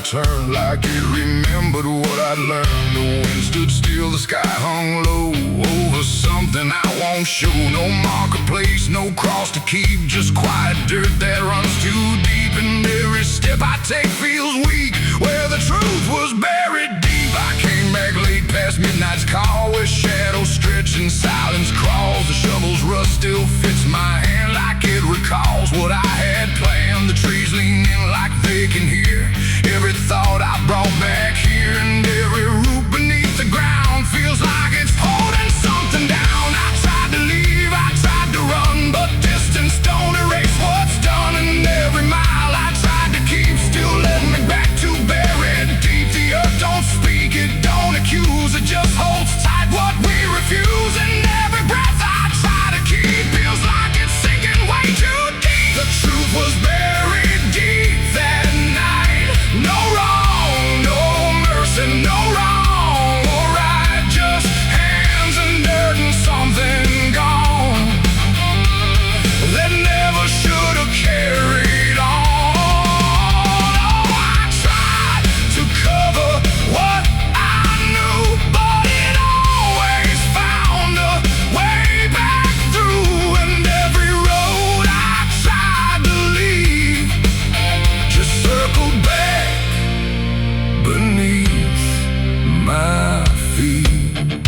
returned like it remembered what I'd learned. The wind stood still, the sky hung low over something I won't show. No marketplace, no cross to keep, just quiet dirt that runs too deep. And every step I take feels weak, where the truth was buried deep. I came back late past midnight's call, where shadows stretch and silence crawls. The shovel's rust still fits my hand like it recalls what I had planned. The trees lean in like they can hear every thought I brought back here. And every root beneath the ground feels like it's holding something down. I tried to leave, I tried to run, but distance don't erase what's done. And every mile I tried to keep still led me back to buried deep. The earth don't speak, it don't accuse, it just holds tight what we refuse. And every breath I try to keep feels like it's sinking way too deep. The truth was buried deep that night. No wrong, no mercy, no wrong or right, just hands and dirt and something gone that never should have carried on. Oh, I tried to cover what I knew, but it always found a way back through. And every road I tried to leave just circled back beneath my feet.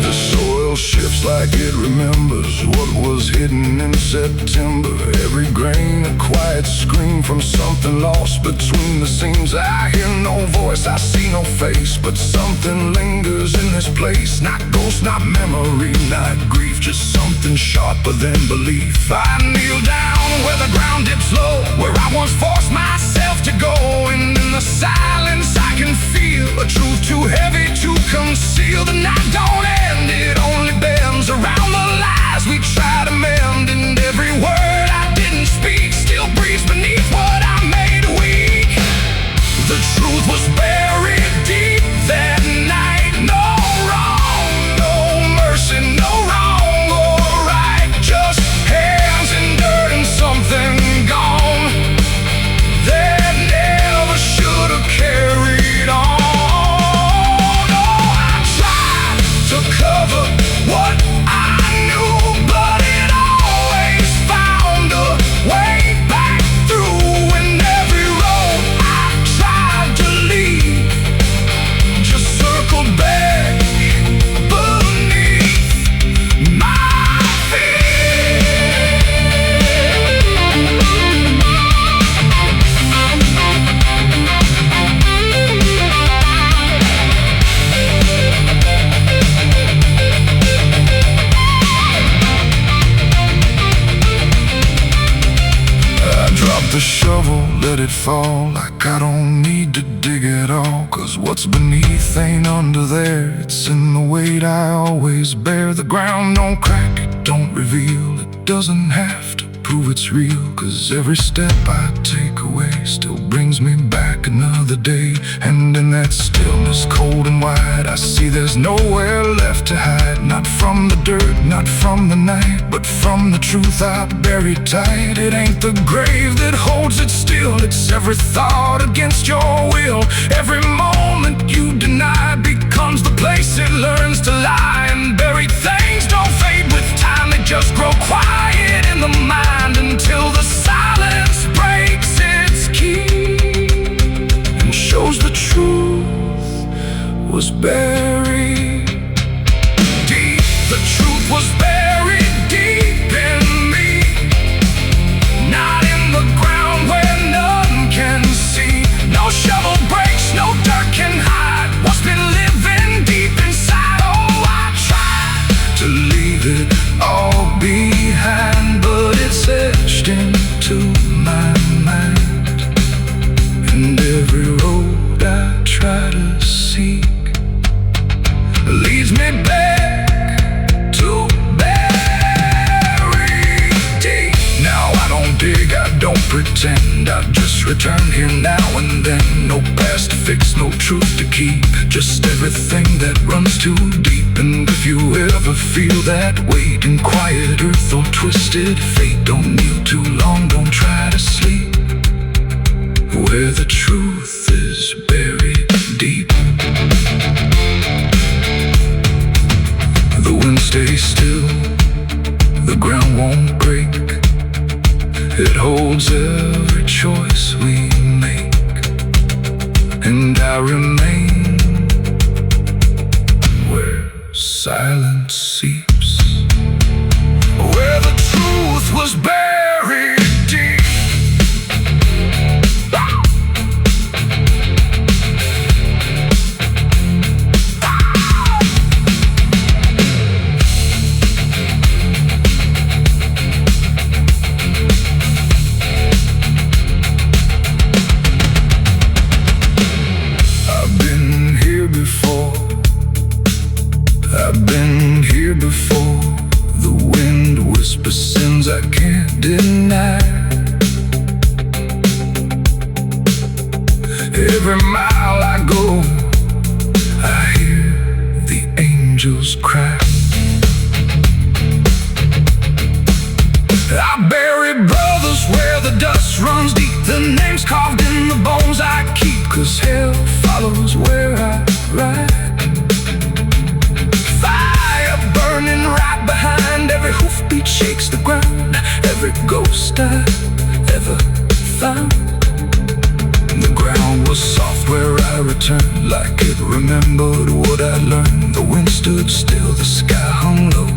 The soil shifts like it remembers what was hidden in September. Every grain a quiet scream from something lost between the seams. I hear no voice, I see no face, but something lingers in this place. Not ghost, not memory, not grief, just something sharper than belief. I kneel down where the ground dips low, where I once forced myself to go. And in the silence I can feel a truth too heavy to conceal. The night don't end, it only bends around the lies we try to mend. And every word I didn't speak still breathes beneath what I made weak. The truth was buried deep that night. No wrong, no mercy, no wrong or right, just hands in dirt and something gone that never should have carried on. Oh, I tried to cover what I knew, but it always found a way back through. And every road I tried to leave just circled back beneath my feet. I dropped the shovel, let it fall, like I don't need to dig at all. Cause what's beneath ain't under there, it's in the weight I always bear. The ground don't crack, it don't reveal, it doesn't have to prove it's real. Cause every step I take away still brings me back another day. And in that stillness, cold and wide, I see there's nowhere left to hide. Not from the dirt, not from the night, but from the truth I buried tight. It ain't the grave that holds it still, it's every thought against your will. Every moment you deny becomes the place it learns to lie. And buried things don't fade with time, they just grow quiet in the mind until the silence breaks its key and shows the truth was buried deep. The truth was buried deep in me, not in the ground where none can see. No shovel breaks, no dirt can hide what's been living deep inside. Oh, I tried to leave it all behind, but it's etched into my mind. And every road I try to seek leads me back to bury deep. Now I don't dig, I don't pretend, I just return here now and then. No past to fix, no truth to keep, just everything that runs too deep. And if you ever feel that weight in quiet earth or twisted fate, don't kneel too long, don't try to sleep. still, the ground won't break. It holds every choice we make, and I remain where silence seeps, where the truth was buried deep. I've been here before. The wind whispers sins I can't deny. Every mile I go, I hear the angels cry. I bury brothers where the dust runs deep, the names carved in the bones I keep, 'cause hell follows where I ride. Burning right behind, every hoofbeat shakes the ground, every ghost I ever found. The ground was soft where I returned, like it remembered what I learned. The wind stood still, the sky hung low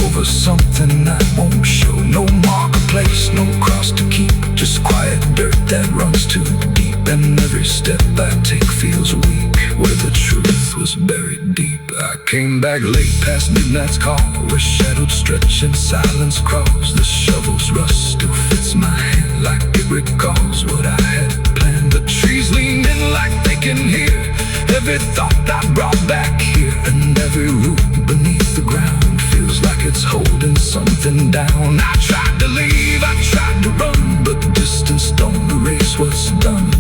over something I won't show. No marker place, no cross to keep, just quiet dirt that runs too deep. And every step I take feels weak, where the truth was buried deep. I came back late past midnight's call, where shadows stretch and silence crawls. The shovel's rust still fits my hand, like it recalls what I had planned. The trees lean in like they can hear every thought I brought back here, and every root beneath the ground feels like it's holding something down. I tried to leave, I tried to run, but distance don't erase what's done.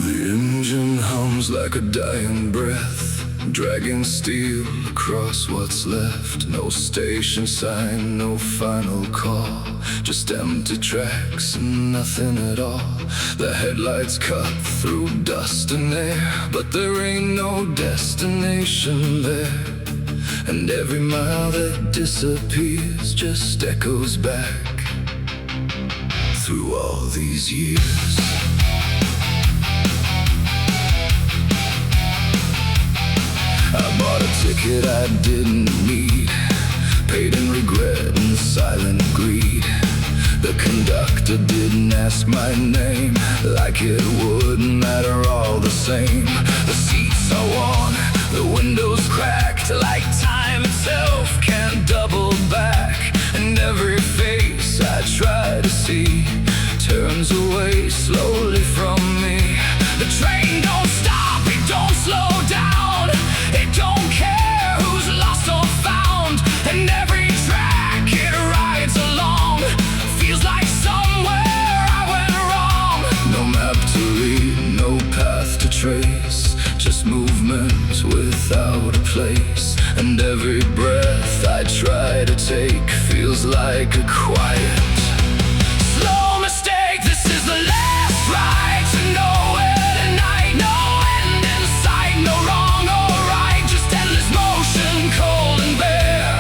The engine hums like a dying breath, dragging steel across what's left. No station sign, no final call, just empty tracks and nothing at all. The headlights cut through dust and air, but there ain't no destination there. And every mile that disappears just echoes back through all these years. I bought a ticket I didn't need, paid in regret and silent greed. The conductor didn't ask my name, like it wouldn't matter all the same. The seats are worn, the windows cracked, like time itself can't double back. And every face I try to see turns away slowly from me. The train don't stop, it don't slow down, it don't care who's lost or found. And every track it rides along feels like somewhere I went wrong. No map to read, no path to trace, just movement without a place. And every breath I try to take feels like a quiet slow mistake. This is the last ride to nowhere tonight. No end in sight, no wrong or right, just endless motion, cold and bare,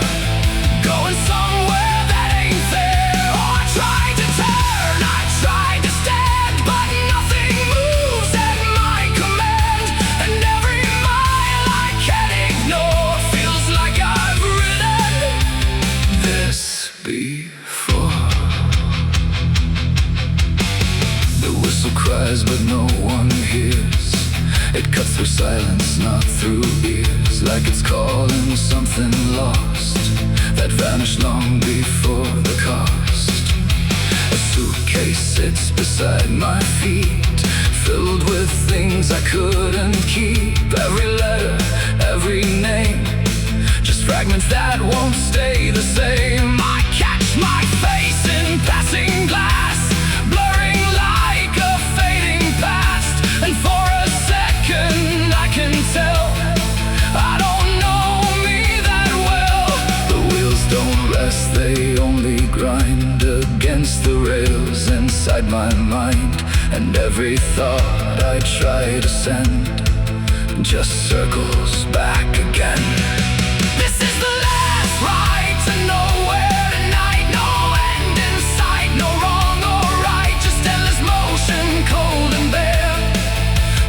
going somewhere that ain't there. Oh, I tried to turn, I tried to stand, but nothing moves at my command. And every mile I can't ignore feels like I've ridden this before. The whistle cries but no one hears, it cuts through silence, not through ears, like it's calling something lost that vanished long before the cost. A suitcase sits beside my feet, filled with things I couldn't keep. Every letter, every name, just fragments that won't stay the same. I catch my face in passing glass, blurring like a fading past. And for a second I can tell I don't know me that well. The wheels don't rest, they only grind against the rails inside my mind. And every thought I try to send just circles back again. This is the last ride to nowhere tonight. No end in sight, no wrong or right, just endless motion, cold and bare,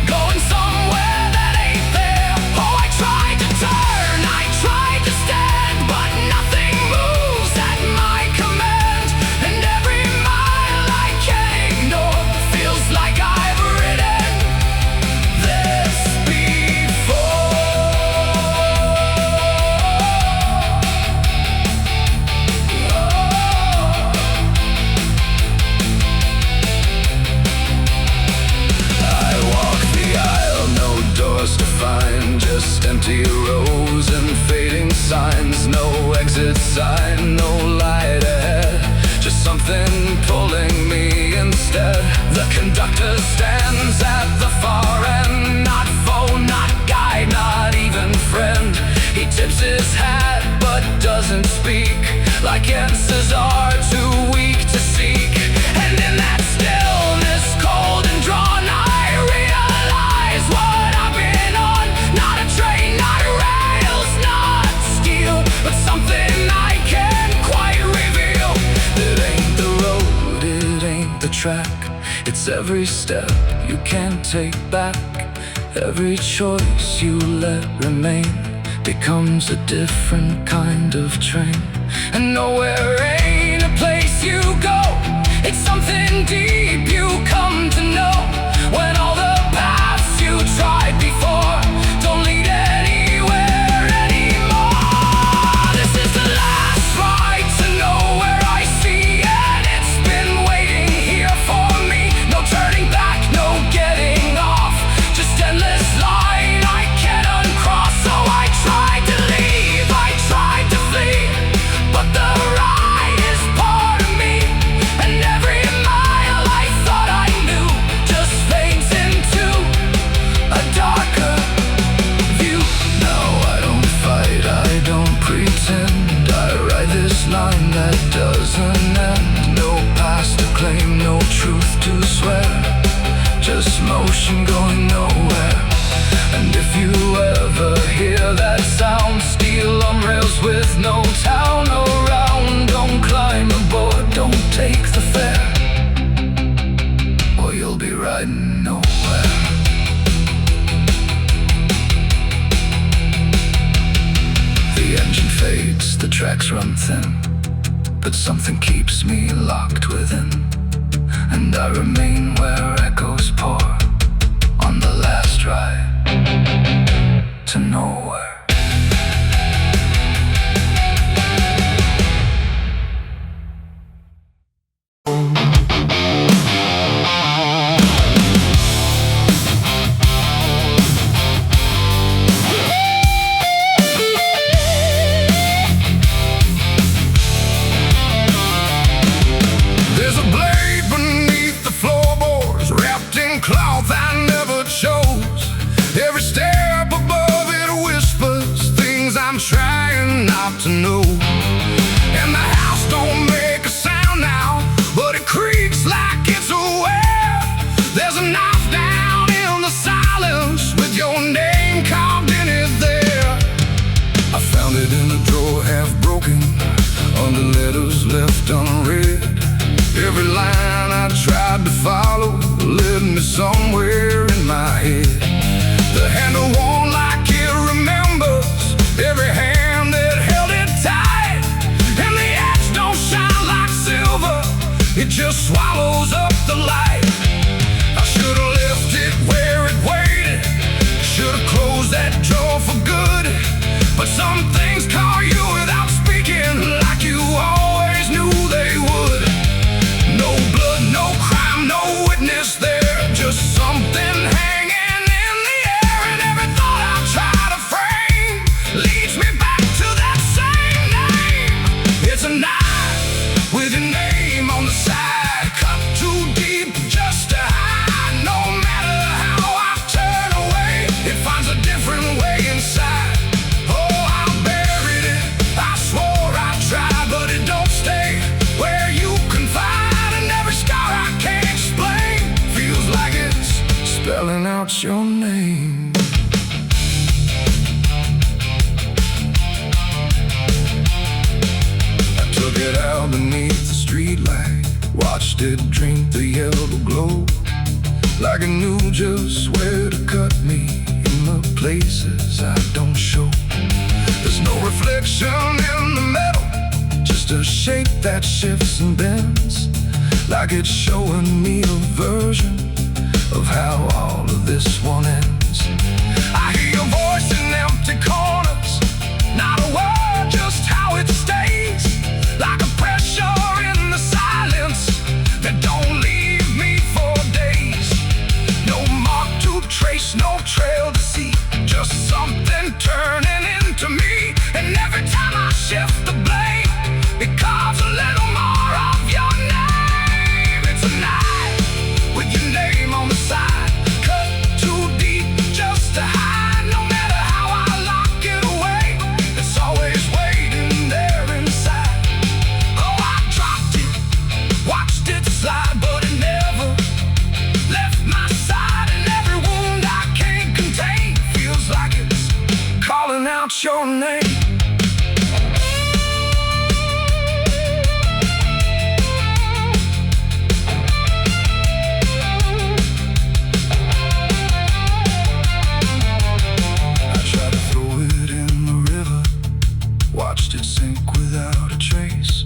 going somewhere that ain't there. Oh, I tried to turn, I tried to stand, but nothing moves at my command. And every mile I can't ignore feels like I've ridden this before. I walk the aisle, no doors to find, just empty rows and fading signs. No exit sign, no light ahead, just something pulling me instead. The conductor stands at the far end, not foe, not guide, not even friend. He tips his hat but doesn't speak, like answers are too weak to seek. And in that stillness, cold and drawn, I realize what I've been on. Not a train, not rails, not steel, but something I can't quite reveal. It ain't the road, it ain't the track, it's every step you can't take back. Every choice you let remain becomes a different kind of train. And nowhere ain't a place you go, it's something deep you come to know. When all the paths you tried before don't lead anywhere anymore. This is the last ride to nowhere I see, and it's been waiting here for me. No turning back, no getting off, just endless line I can't uncross. So I tried to leave, I tried to flee, but the ride is part of me. And every mile I thought I knew just fades into a darker view. Now I don't fight, I don't pretend, I ride this line that doesn't end. No past to claim, no truth to swear, just motion going nowhere. And if you ever hear that sound, steel on rails with no town around, don't climb aboard, don't take the fare, or you'll be riding nowhere. The engine fades, the tracks run thin, but something keeps me locked within. And I remain where echoes pour on the last ride to nowhere. There's a blade beneath the floorboards, wrapped in cloth I never chose. Every step above it whispers things I'm trying not to know. And the house don't make a sound now, but it creaks like it's aware. There's a knife down in the silence with your name carved in it there. I found it in a drawer half broken, under letters left unread. Every line I tried to follow led me somewhere in my head. The handle won't like it remembers every hand that held it tight. out your name. I took it out beneath the streetlight, watched it drink the yellow glow, like it knew just where to cut me in the places I don't show. There's no reflection in the metal, just a shape that shifts and bends, like it's showing me a version of how all of this one ends. I hear your voice in empty corners, not a word, just how it stays, like a pressure in the silence that don't leave me for days. No mark to trace, no trail to see, just something turning into me. And every time I shift the blame, it carves a little more of your name. It's a knife with your name on the side, cut too deep just to hide. No matter how I lock it away, it's always waiting there inside. Oh, I dropped it, watched it slide, but it never left my side. And every wound I can't contain feels like it's calling out your name. Watched it sink without a trace,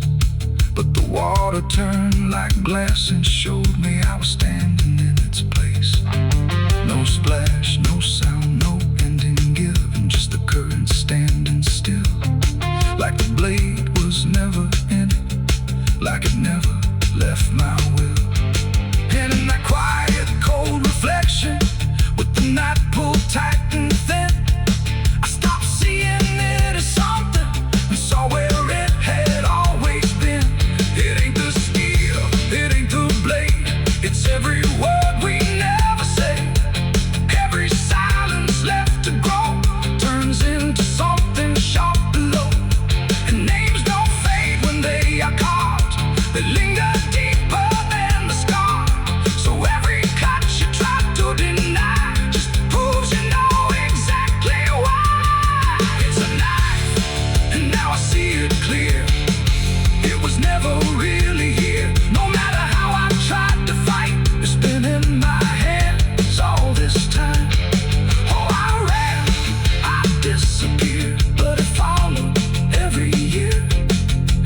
but the water turned like glass and showed me I was standing in its place. No splash, no sound, no ending given, just the current standing still, like the blade was never in it, like it never left my will. And in that quiet, cold reflection, with the night pulled tight and thin, I stopped seeing it as something, saw where it had always been. It ain't the steel, it ain't the blade, it's every word we never say. Every silence left to grow turns into something sharp below. And names don't fade when they are carved, they linger deeper than the scar. So every cut you try to deny just proves you know exactly why. It's a knife, and now I see it clear. It was never really here. No matter how I tried to fight, it's been in my hands all this time. Oh, I ran, I disappeared, but it followed every year.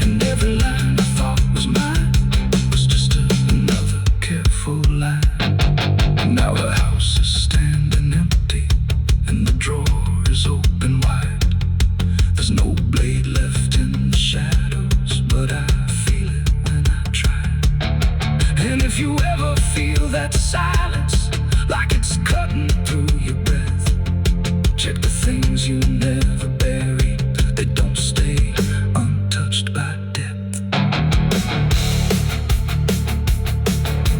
And every line I thought was mine was just another careful line. Now the house is standing empty, and the drawer is open wide. There's no blade left in the shadows, but I feel it when I try. And if you ever feel that silence, like it's cutting through your breath, check the things you never buried, they don't stay untouched by death.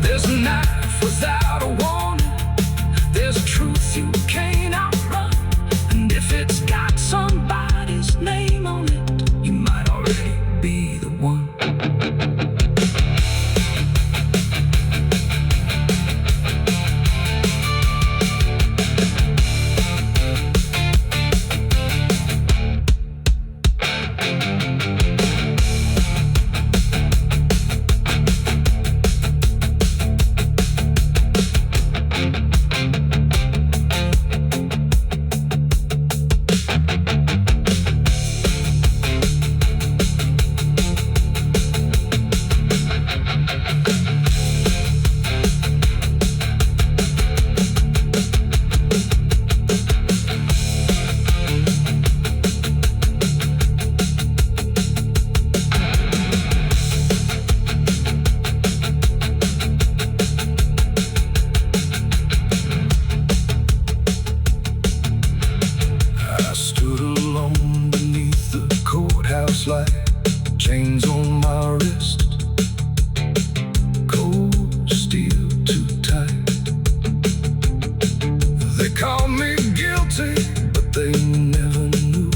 There's a knife without a warning, there's a truth you can't outrun. And if it's got somebody's name on it, you might already be the one. Light, chains on my wrist, cold steel too tight. They call me guilty, but they never knew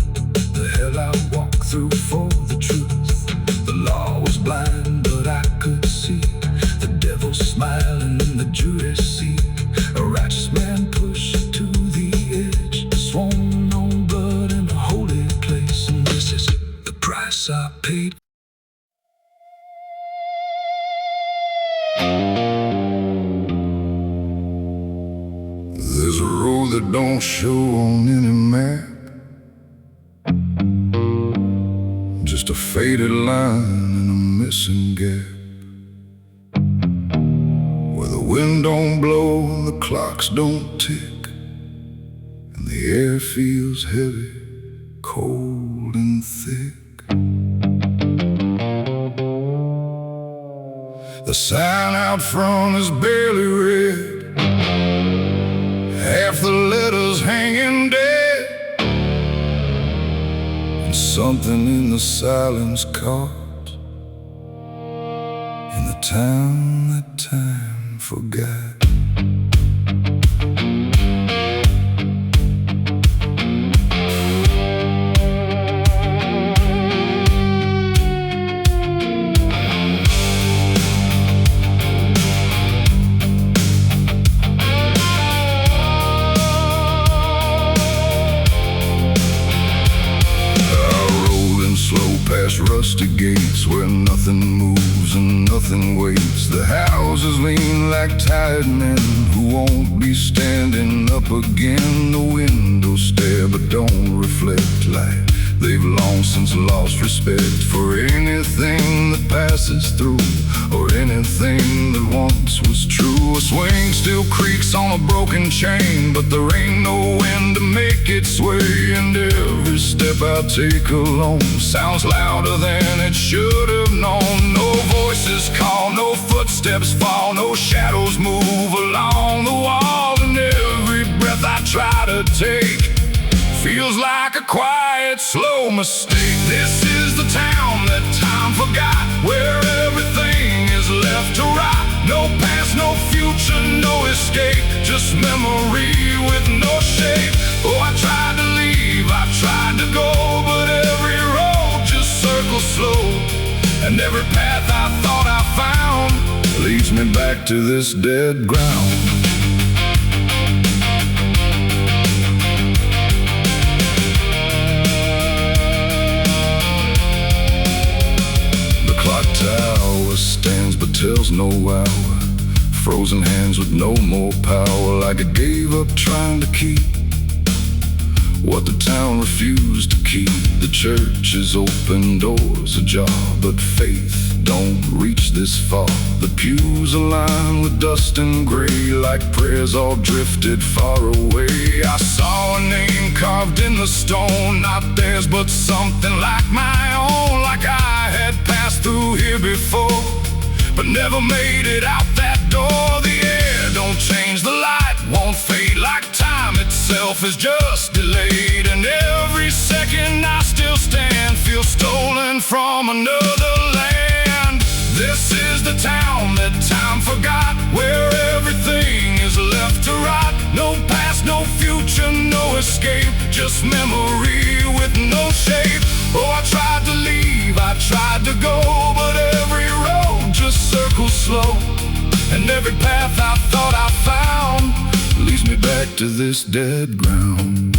the hell I walked through for the truth. The law was blind, but I could see the devil smiling in the jury seat. A righteous man pushed road that don't show on any map, just a faded line and a missing gap, where the wind don't blow and the clocks don't tick, and the air feels heavy, cold and thick. The sign out front is barely read, half the letters hanging dead, and something in the silence caught in the town that time forgot. Past rusty gates where nothing moves and nothing waits. The houses lean like tired men who won't be standing up again. The windows stare but don't reflect light. They've long since lost respect for anything that passes through, or anything that once was true. A swing still creaks on a broken chain, but there ain't no wind to make it sway. And every step I take alone sounds louder than it should have known. No voices call, no footsteps fall, no shadows move along the wall. And every breath I try to take feels like a quiet, slow mistake. This is the town that time forgot, where everything is left to rot. No past, no future, no escape, just memory with no shape. Oh, I tried to leave, I tried to go, but every road just circles slow. And every path I thought I found leads me back to this dead ground. Tower stands but tells no hour, frozen hands with no more power, like it gave up trying to keep what the town refused to keep. The church's open doors ajar, but faith don't reach this far. The pews are lined with dust and gray, like prayers all drifted far away. I saw a name carved in the stone, not theirs but something like my own. Like I had passed through here before, but never made it out that door. The air don't change, the light won't fade, like time itself is just delayed. And every second I still stand feels stolen from another land. This is the town that time forgot, where everything is left to rot. No past, no future, no escape, just memory with no shape. Oh, I tried to leave, I tried to go, but every road just circles slow. And every path I thought I found leads me back to this dead ground.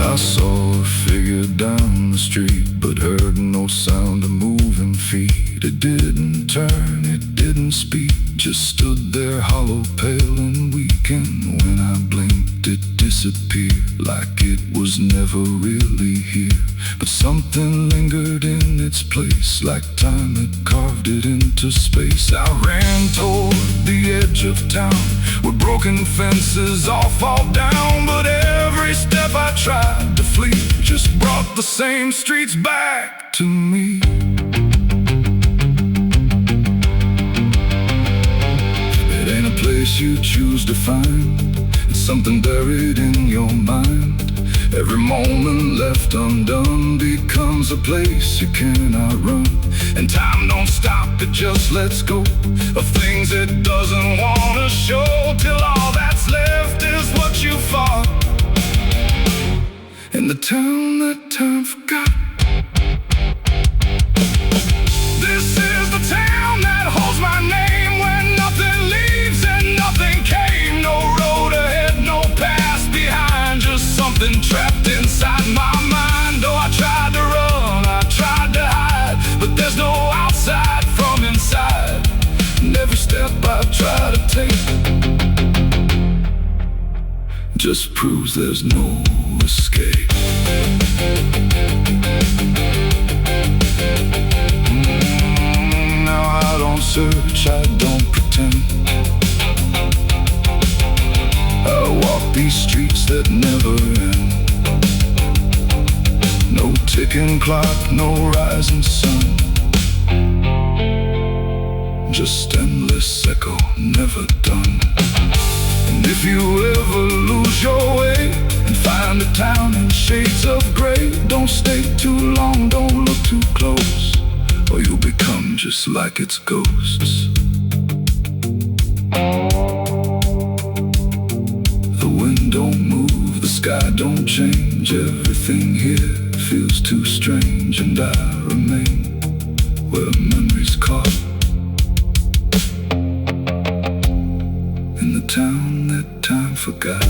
I saw a figure down the street, but heard no sound of moving feet. It didn't turn, it didn't speak, just stood there hollow, pale and weak. And when I blinked, it disappeared, like it was never really here. But something lingered in its place, like time had carved it into space. I ran toward the edge of town, where broken fences all fall down. But every step I tried to flee just brought the same streets back to me. It ain't a place you choose to find, it's something buried in your mind. Every moment left undone becomes a place you cannot run. And time don't stop, it just lets go of things it doesn't wanna show, till all that's left is what you fought in the town that time forgot. This is the town that holds my name, when nothing leaves and nothing came. No road ahead, no past behind, just something trapped inside my mind. Oh, I tried to run, I tried to just proves there's no escape. Now I don't search, I don't pretend. I walk these streets that never end. No ticking clock, no rising sun, just endless echo, never done. And if you ever lose your way and find a town in shades of gray, don't stay too long, don't look too close, or you'll become just like its ghosts. The wind don't move, the sky don't change, everything here feels too strange, and I remain where memories caught, in the town that time forgot.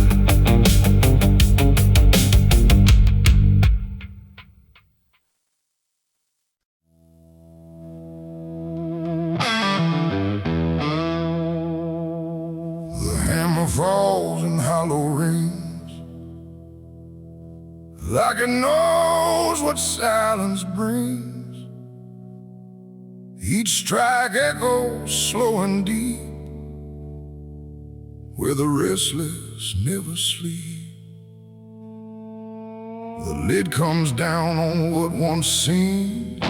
The hammer falls in hollow rings, like it knows what silence brings. Each strike echoes slow and deep, where the restless never sleep. The lid comes down on what once seemed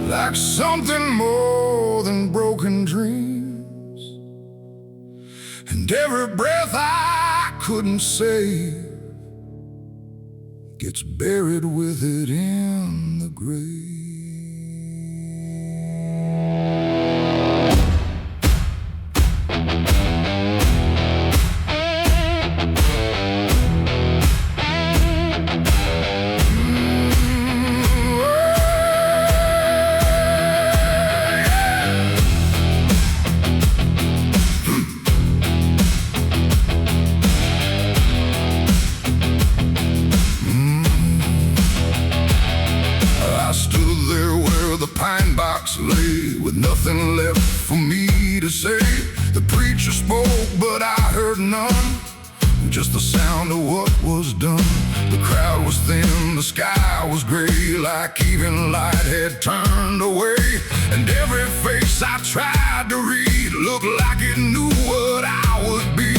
like something more than broken dreams, and every breath I couldn't save gets buried with it in the grave. Lay with nothing left for me to say. The preacher spoke, but I heard none, just the sound of what was done. The crowd was thin, the sky was gray, like even light had turned away. And every face I tried to read looked like it knew what I would be.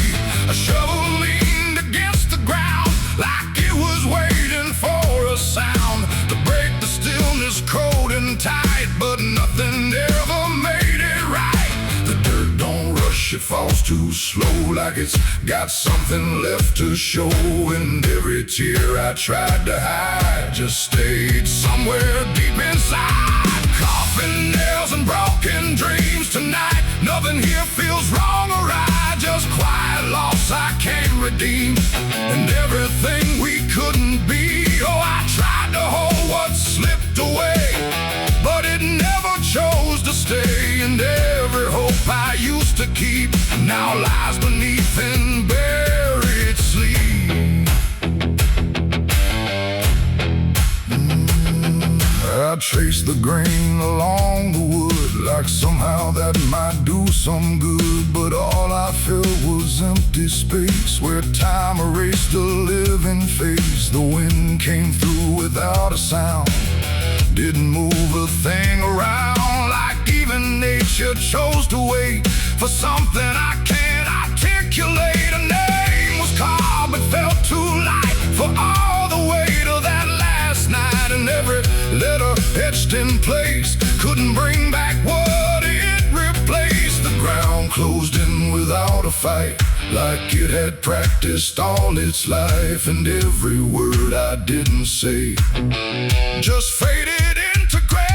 A shovel leaned against the ground, like it was waiting for a sound to break the stillness cold and tight, but nothing ever made it right. The dirt don't rush, it falls too slow, like it's got something left to show. And every tear I tried to hide just stayed somewhere deep inside. Coffin nails and broken dreams tonight. Nothing here feels wrong or right, just quiet loss I can't redeem. And everything we couldn't be, oh, I tried to hold what slipped away, but it never chose to stay. And every hope I used to keep now lies beneath in buried sleep. I traced the grain along the wood, like somehow that might do some good. But all I felt was empty space, where time erased a living face. The wind came through without a sound, didn't move a thing around, like even nature chose to wait for something I can't articulate. A name was called but felt too light for all the weight of that last night. And every letter etched in place couldn't bring back what it replaced. The ground closed in without a fight, like it had practiced all its life. And every word I didn't say just faded into gray.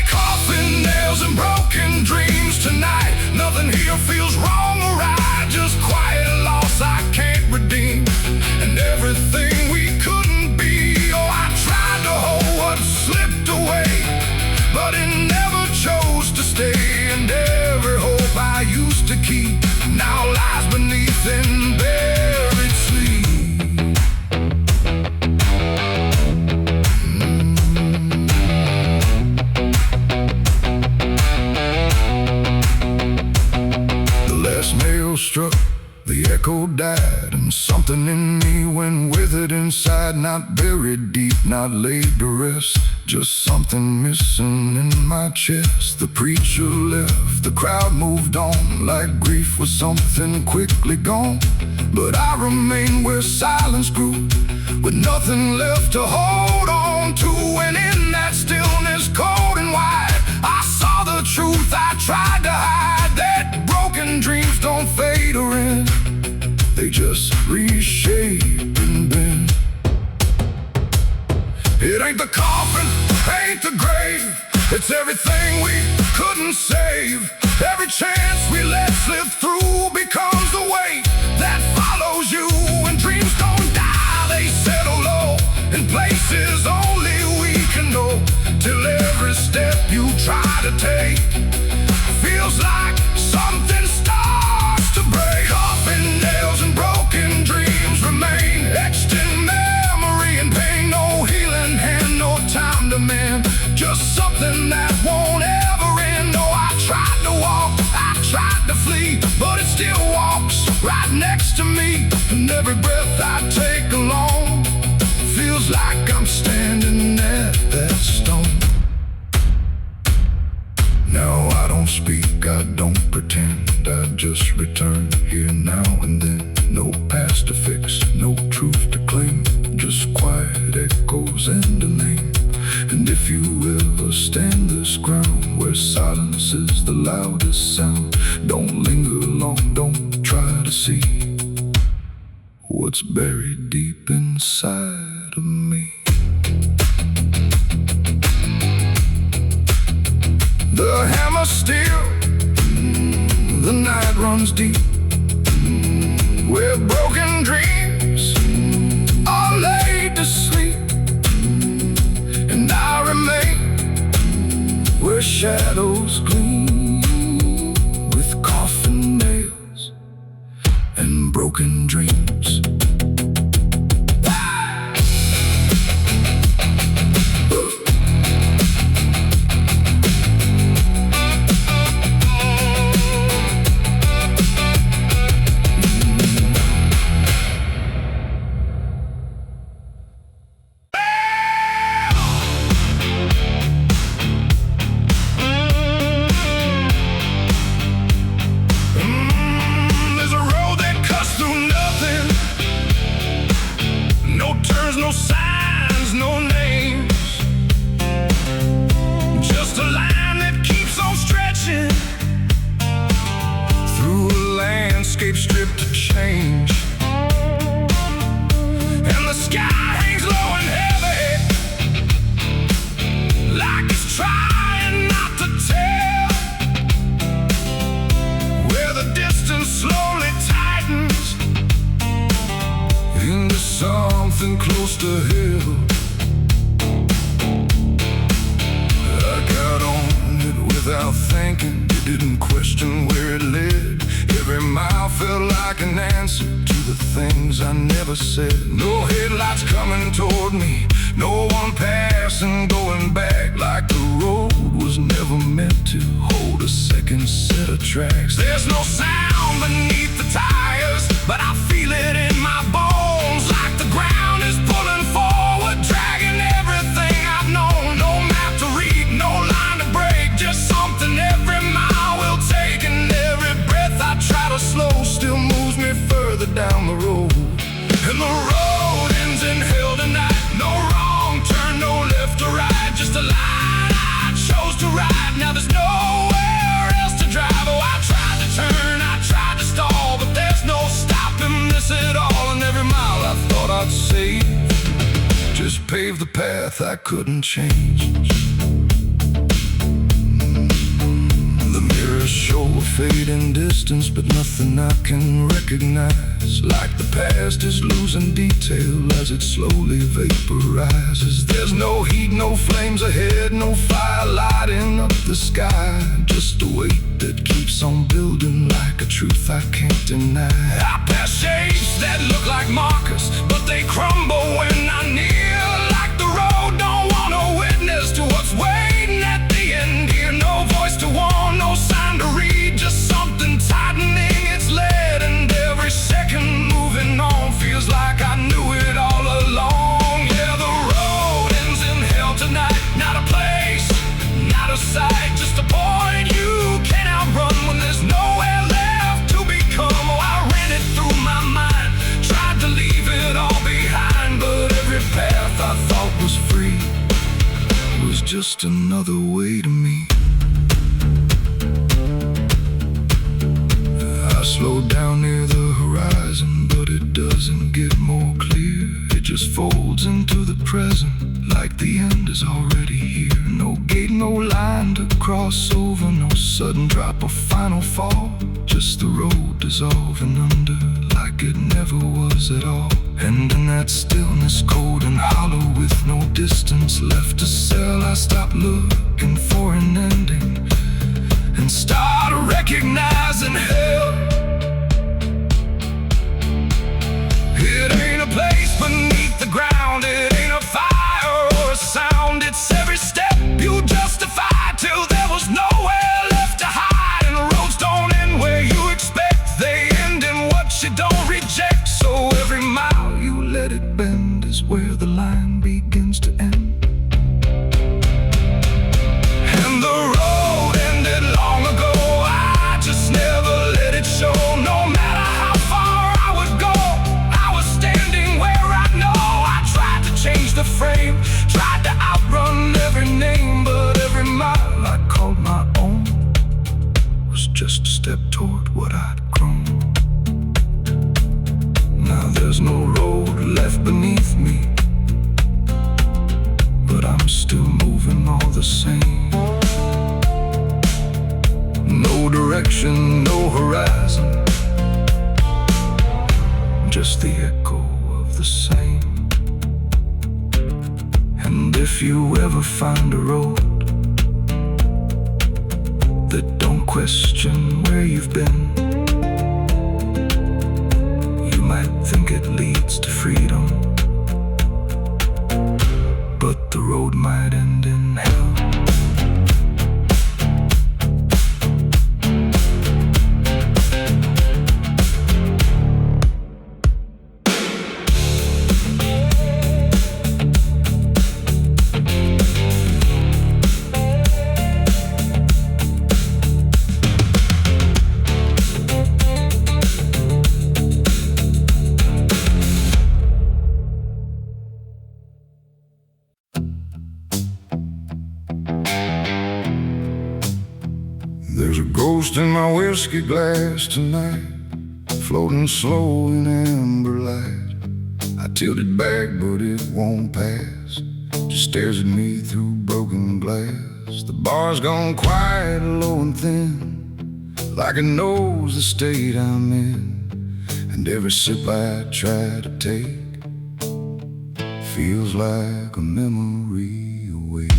Coffin nails and broken dreams tonight. Nothing here feels wrong or right, just quiet loss I can't redeem. And everything we couldn't be, oh, I tried to hold what slipped away, but it never chose to stay. And every hope I used to keep now lies beneath in buried sleep. The last nail struck, the echo died, and Something in me went withered inside, not buried deep, not laid to rest. Just something missing in my chest. The preacher left, the crowd moved on, like grief was something quickly gone. But I remained where silence grew, with nothing left to hold on to. And in that stillness, cold and wide, I saw the truth I tried to hide, that broken dreams don't fade or end, they just reshape and bend. It ain't the coffin, ain't the grave, it's everything we couldn't save. Every chance we let slip through becomes the weight that follows you. And dreams don't die, they settle low in places only we can know, till every step you try to take feels like something starts to break. Coffin nails and broken dreams remain etched in memory and pain. No healing hand, no time to mend, just something that won't ever end. No, I tried to walk, I tried to flee, but it still walks right next to me. And every breath I take alone feels like I'm standing at that stone. Now I don't speak, I don't pretend, I just return here now and then. No past to fix, no truth to claim, just quiet echoes and a name. And if you ever stand this ground where silence is the loudest sound, don't linger long, don't try to see what's buried deep inside of me. The hammer steel, the night runs deep, where broken dreams are laid to sleep. And I remain where shadows gleam, with coffin nails and broken dreams. No signs, no names, just a line that keeps on stretching through a landscape stripped of change. And the sky hangs low and heavy, like it's trying not to tell, where the distance slowly tightens into something close to hell. I got on it without thinking, didn't question where it led. Every mile felt like an answer to the things I never said. No headlights coming toward me, no one passing, going back, like the road was never meant to hold a second set of tracks. There's no sound beneath the tires, but I feel it in my bones, like the ground is pulling forward, dragging everything I've known. No map to read, no line to break, just something every mile will take. And every breath I try to slow still moves me further down the road. And the road ends in hell tonight, no wrong turn, no left or right, just a line I chose to ride. Now there's nowhere else to drive. Oh, I tried to turn, I tried to stall, but there's no stopping this at all. And every mile I thought I'd save just paved the path I couldn't change. The mirrors show a fading distance, but nothing I can recognize. Like the past is losing detail as it slowly vaporizes. There's no heat, no flames ahead, no fire lighting up the sky, just a weight that keeps on building, like a truth I can't deny. I pass shapes that look like markers, but they crumble when I'm near. Like the road don't want a witness to what's waiting at the end here. No voice to warn, no sign to read, just something tightening its lead. And every second moving on feels sight, just a point you can't outrun when there's nowhere left to become. Oh, I ran it through my mind, tried to leave it all behind, but every path I thought was free was just another way to me. I slowed down near the horizon, but it doesn't get more clear. It just folds into the present, like the end is already here. No gate, no line to cross over, no sudden drop or final fall. Just the road dissolving under, like it never was at all. And in that stillness, cold and hollow, with no distance left to sell, I stopped looking for an ending and started recognizing hell. It ain't a place beneath the ground, it ain't a fire or a sound. It's every step you justify till there was nowhere left to hide. And the roads don't end where you expect, they end in what you don't reject. So every mile you let it bend is where the line begins to end. And the road ended long ago, I just never let it show. No matter how far I would go, I was standing where I know. I tried to change the frame, tried to outrun every name, but every mile I called my own was just a step toward what I'd grown. Now there's no road left beneath me, but I'm still moving all the same. No direction, no horizon, just the echo of the same. And if you ever find a road that don't question where you've been, you might think it leads to freedom, but the road might end in hell. There's a ghost in my whiskey glass tonight, floating slow in amber light. I tilt it back but it won't pass, just stares at me through broken glass. The bar's gone quiet, low and thin, like it knows the state I'm in. And every sip I try to take feels like a memory awake.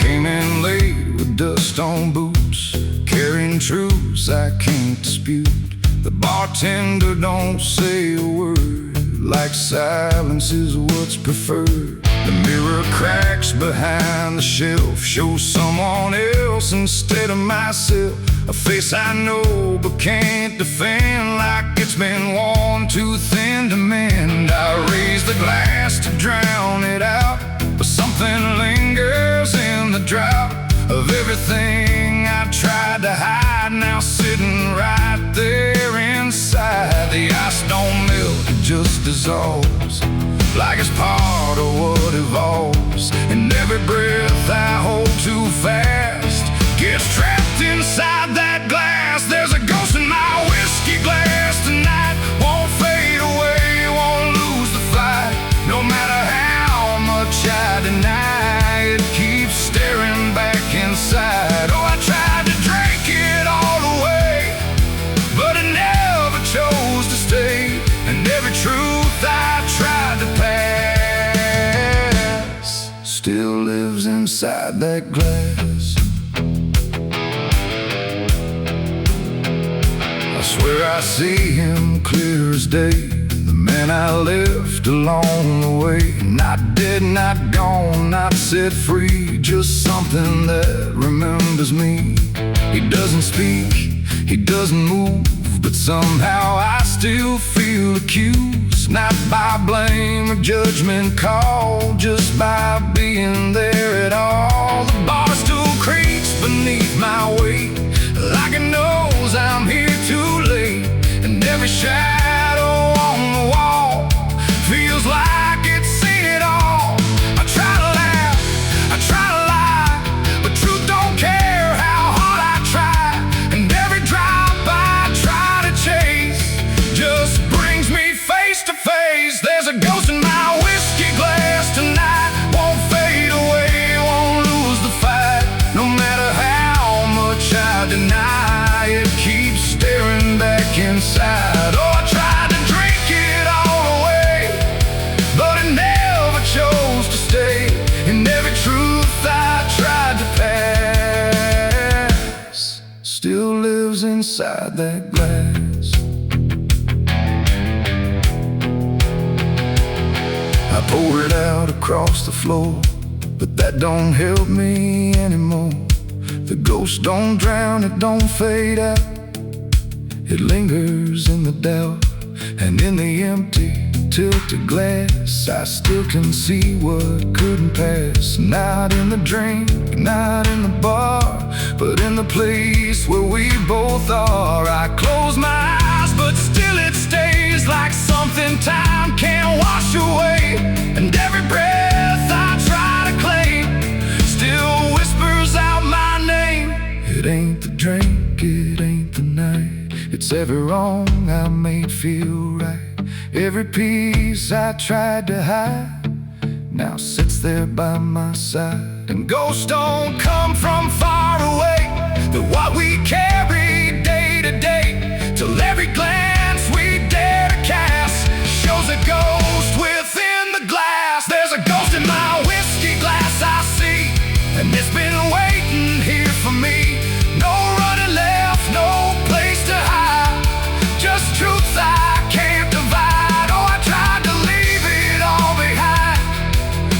Came in late with dust on boots, carrying truths I can't dispute. The bartender don't say a word, like silence is what's preferred. The mirror cracks behind the shelf, shows someone else instead of myself. A face I know but can't defend, like it's been worn too thin to mend. I raise the glass to drown it out, but something lingers in the drought of everything I tried to hide, now sitting right there inside. The ice don't melt, it just dissolves, like it's part of what evolves. And every breath I hold too fast gets trapped inside that glass. There's a ghost in my whiskey glass tonight, won't fade away, won't lose the fight. No matter how much I deny, it keeps staring back inside. Oh, I tried to drink it all away, but it never chose to stay. And every truth I tried to pass still lives inside that glass. I swear I see him clear as day, the man I left along the way. Not dead, not gone, not set free, just something that remembers me. He doesn't speak, he doesn't move, but somehow I still feel the cues not by blame or judgment call, just by being there at all. The bar stool creaks beneath my weight, like it knows I'm here too late. And every shadow on the wall feels like it's seen it all. I try to laugh, I try to lie, but truth don't care how hard I try. And every drop I try to chase just brings me face to face. There's a ghost in my whiskey glass tonight, won't fade away, won't lose the fight. No matter how much I deny, it keeps staring back inside. Oh, I tried to drink it all away, but it never chose to stay. And every truth I tried to pass still lives inside that glass. I pour it out across the floor, but that don't help me anymore. The ghost don't drown, it don't fade out. It lingers in the doubt, and in the empty, tilted glass I still can see what couldn't pass. Not in the drink, not in the bar, but in the place where we both are. I close my eyes, but still it stays like something time can't wash away. And every breath I try to claim still whispers out my name. It ain't the drink, it ain't the night, it's every wrong I made feel right. Every piece I tried to hide now sits there by my side. And ghosts don't come from far away, they're what we carry day to day, till every glance we dare to cast shows a ghost within the glass. There's a ghost in my whiskey glass I see, and it's been waiting here for me. No running left, no place to hide, just truths I can't divide. Oh, I tried to leave it all behind,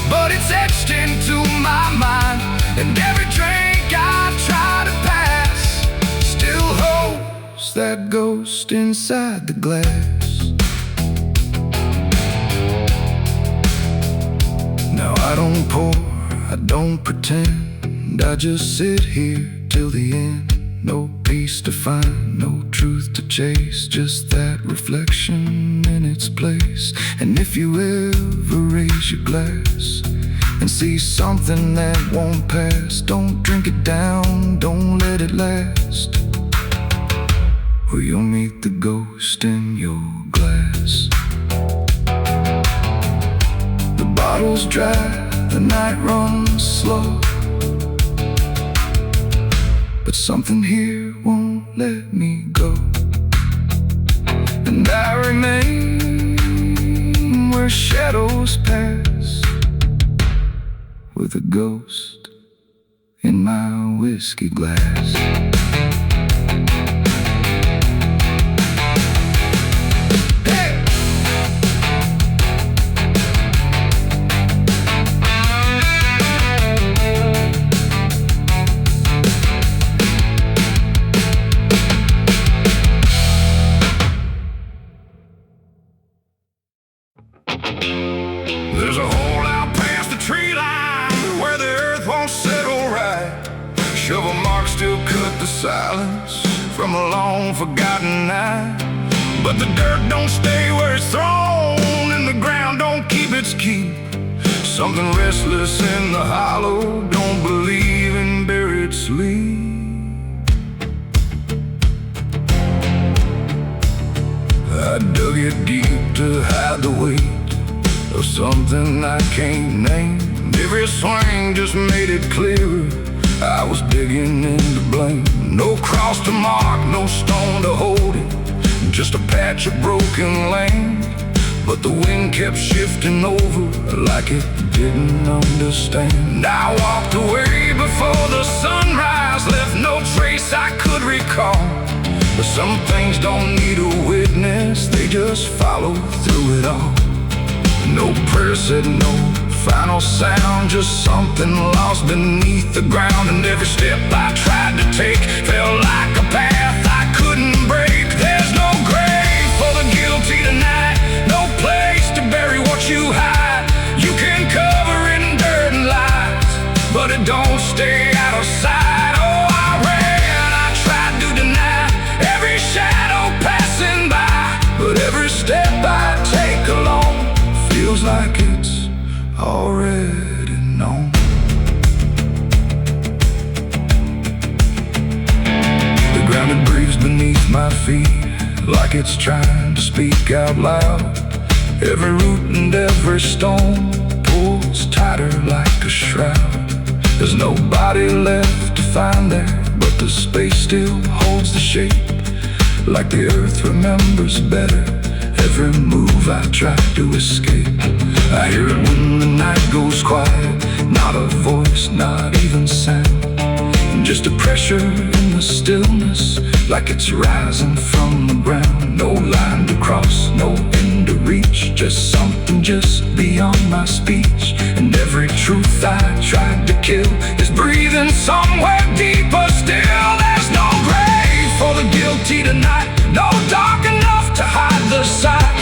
but it's etched into my mind. And every drink I try to pass still holds that ghost inside the glass. Now I don't pour, I don't pretend, I just sit here till the end. No peace to find, no truth to chase, just that reflection in its place. And if you ever raise your glass and see something that won't pass, don't drink it down, don't let it last, or you'll meet the ghost in your glass. The bottle's dry, the night runs slow, but something here won't let me go. And I remain where shadows pass, with a ghost in my whiskey glass. There's a hole out past the tree line where the earth won't settle right. Shovel marks still cut the silence from a long forgotten night. But the dirt don't stay where it's thrown, and the ground don't keep its keep. Something restless in the hollow, don't believe in buried sleep. I dug it deep to hide the weight of something I can't name. Every swing just made it clearer, I was digging into blame. No cross to mark, no stone to hold it, just a patch of broken land. But the wind kept shifting over like it didn't understand. I walked away before the sunrise, left no trace I could recall. But some things don't need a witness, they just follow through it all. No prayer said no final sound, just something lost beneath the ground. And every step I tried to take felt like a path I couldn't break. There's no grave for the guilty tonight, no place you hide. You can cover it in dirt and lies, but it don't stay out of sight. Oh, I ran, I tried to deny every shadow passing by, but every step I take alone feels like it's already known. The ground it breathes beneath my feet, like it's trying to speak out loud. Every root and every stone pulls tighter like a shroud. There's nobody left to find there, but the space still holds the shape, like the earth remembers better every move I try to escape. I hear it when the night goes quiet, not a voice, not even sound, just a pressure in the stillness, like it's rising from the ground. No line to cross, no end to reach, just something just beyond my speech. And every truth I tried to kill is breathing somewhere deeper still. There's no grave for the guilty tonight, no dark enough to hide the sight.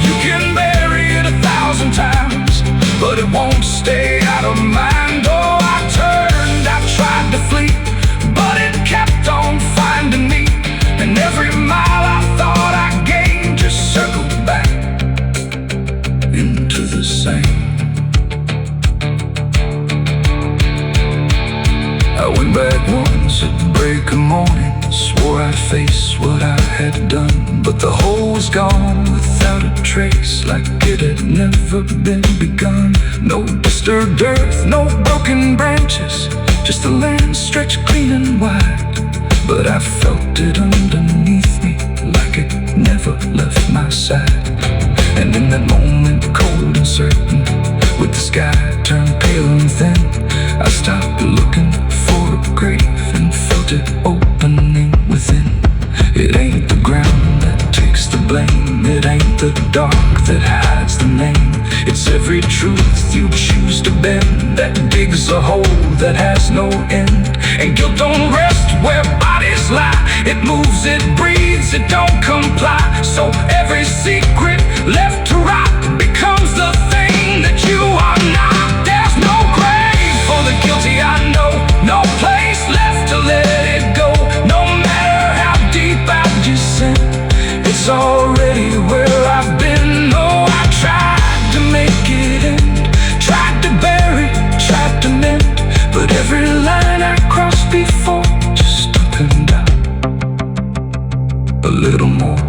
You can bury it 1,000 times, but it won't stay out of mind. Oh, I turned, I tried to flee, but it kept on finding me. And every mile I thought I gained just circled back into the same. I went back once at the break of morning, swore I'd face what I had done, but the hole was gone without a trace, like it had never been begun. No disturbed earth, no broken branches, just the land stretched clean and wide. But I felt it underneath me, like it never left my side. And in that moment, cold and certain, with the sky turned pale and thin, I stopped looking for a grave and felt it opening within. It ain't the ground that takes the blame, it ain't the dark that hides the name. It's every truth you choose to bend that digs a hole that has no end. And guilt don't rest where bodies lie, it moves, it breathes, it don't comply. So every secret left to rot becomes the thing that you are not. There's no grave for the guilty, I know, no place left to let it go. No matter how deep I've descended, it's already where I've been. Oh, I tried to make it end, tried to bury, tried to mend, but every line I crossed before just opened out a little more.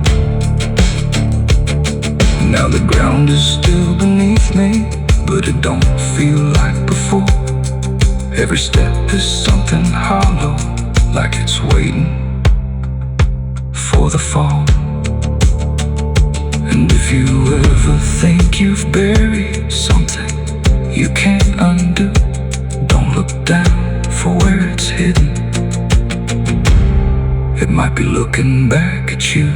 Now the ground is still beneath me, but it don't feel like before. Every step is something hollow, like it's waiting for the fall. And if you ever think you've buried something you can't undo, don't look down for where it's hidden. It might be looking back at you.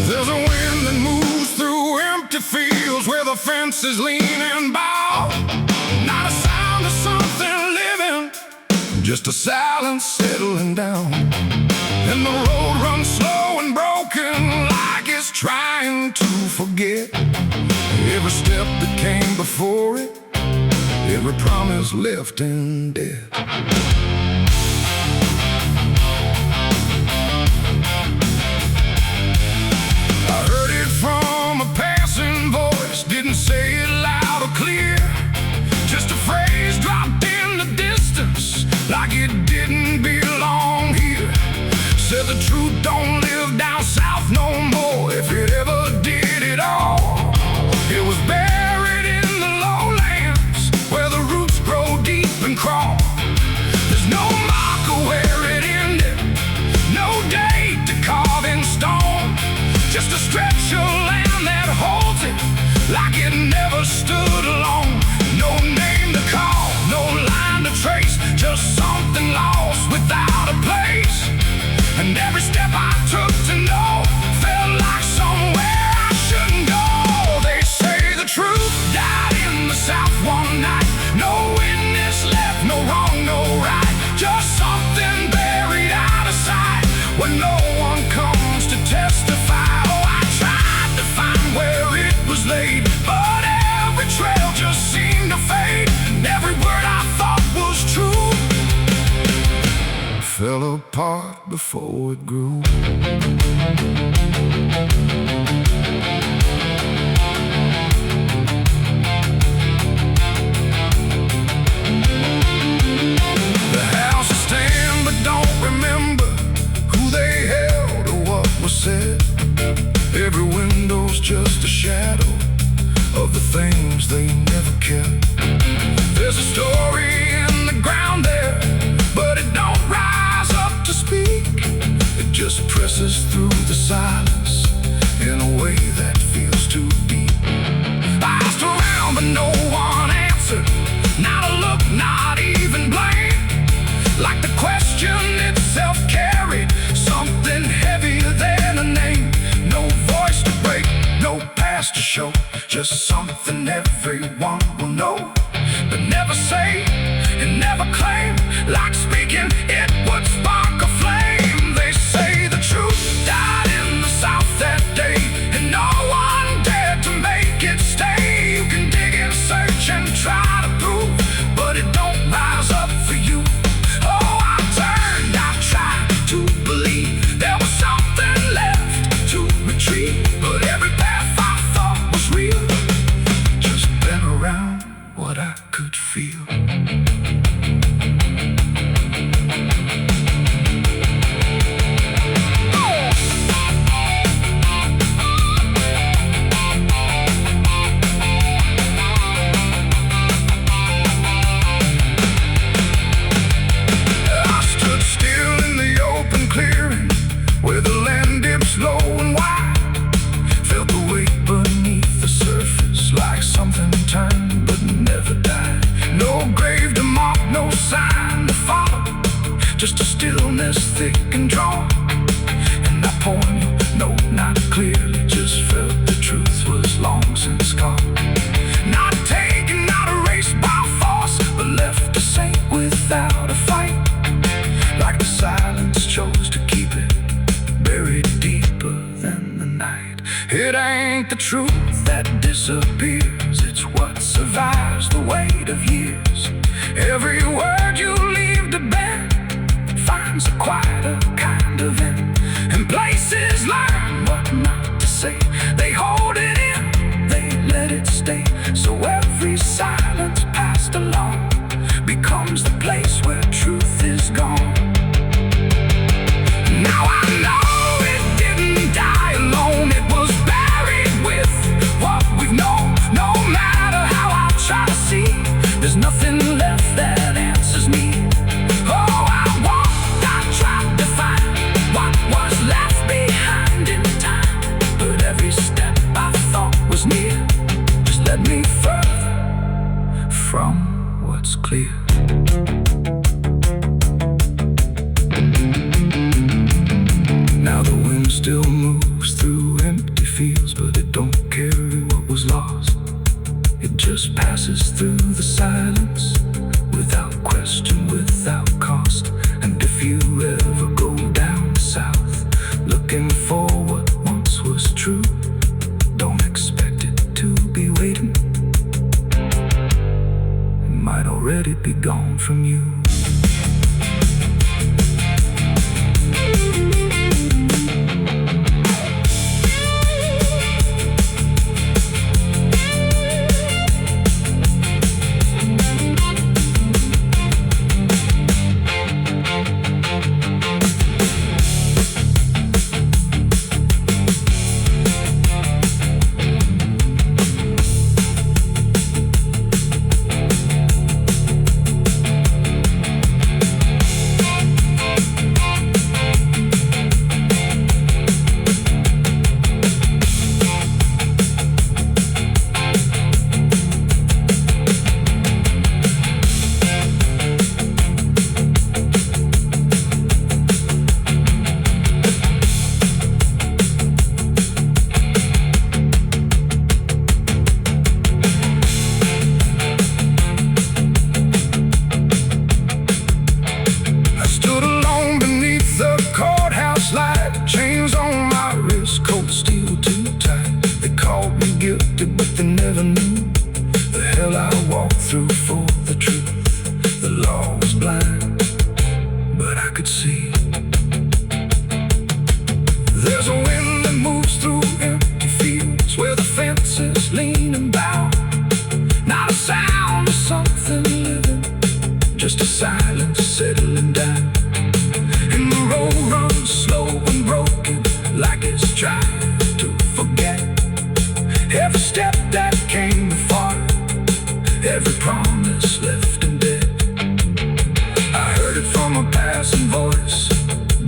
There's a wind that moves through empty fields where the fences lean and bow. Not a sound of something living, just a silence settling down. And the road runs slow and broken, like it's trying to forget every step that came before it, every promise left in death. I heard it from a passing voice, didn't say it loud or clear, just a phrase dropped in the distance, like it didn't belong here. Said the truth don't live down south no more, if it ever did at all. It was buried in the lowlands, where the roots grow deep and crawl. There's no marker where it ended, no date to carve in stone, just a stretch of land that holds it, like it never stood alone. No name to call, no line to trace, just something lost without a place. And every apart before it grew. The houses stand but don't remember who they held or what was said. Every window's just a shadow of the things they never kept. There's a story in the ground there, but it don't rise up to speak. It just presses through the silence in a way that feels too deep. I asked around but no one answered, not a look, not even blame. Like the question itself carried something heavier than a name. No voice to break, no past to show, just something everyone will know, but never say and never claim. Like speaking, it would spark a flame. They say the truth died in the South that day, and no one dared to make it stay. You can dig and search and try to prove, but it don't rise up for you. Oh, I turned, I tried to believe there was something left to retrieve, but every path I thought was real just bent around what I could feel. Low and wide, felt the weight beneath the surface, like something turned but never died. No grave to mark, no sign to follow, just a stillness thick and drawn. And I pointed, no, not clearly, just felt the truth was long since gone. Not taken, not erased by force, but left to sink without a fight. Like the silence chose to keep it buried deeper than the night. It ain't the truth that disappears, it's what survives the weight of years. Every word you leave to bend finds a quieter kind of end, and places learn what not to say. They hold it in, they let it stay. So every silence passed along becomes the place where truth is gone. Now I know it didn't die alone, it was buried with what we've known. No matter how I try to see, there's nothing left that answers me. Oh, I walked, I tried to find what was left behind in time, but every step I thought was near just led me further from what's clear. Now the wind still moves through empty fields, but it don't carry what was lost. It just passes through the silence, without question, without cost. And if you ever go down south, looking for what once was true, don't expect it to be waiting. It might already be gone from you.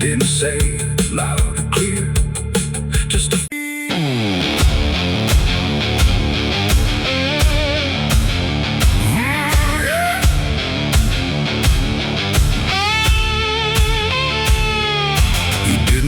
didn't say it loud and clear, just a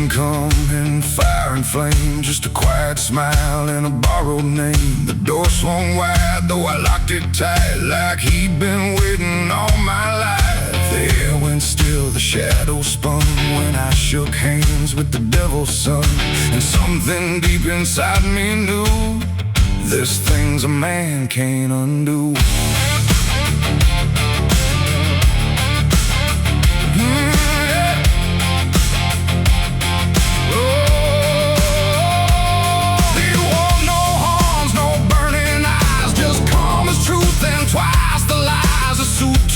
come in fire and flame, just a quiet smile and a borrowed name. The door swung wide, though I locked it tight, like he'd been waiting all my life. The air went still, the shadows spun when I shook hands with the devil's son. And something deep inside me knew there's things a man can't undo.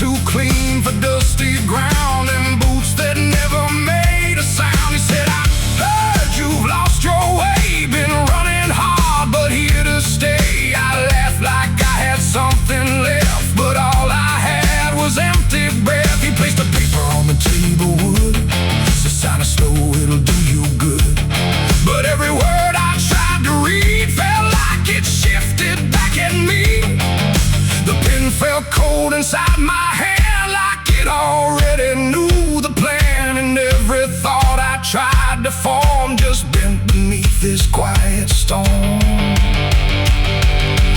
Too clean for dusty ground and boots that never made a sound. He said, I heard you've lost your way, been running hard but here to stay. I laughed like I had something left, but all I had was empty breath. He placed a paper on the table, wood, it's a sign of slow, it'll do you good. But every word I tried to read felt like it shifted back at me. The pen felt cold inside my hand, like it already knew the plan. And every thought I tried to form just bent beneath this quiet storm.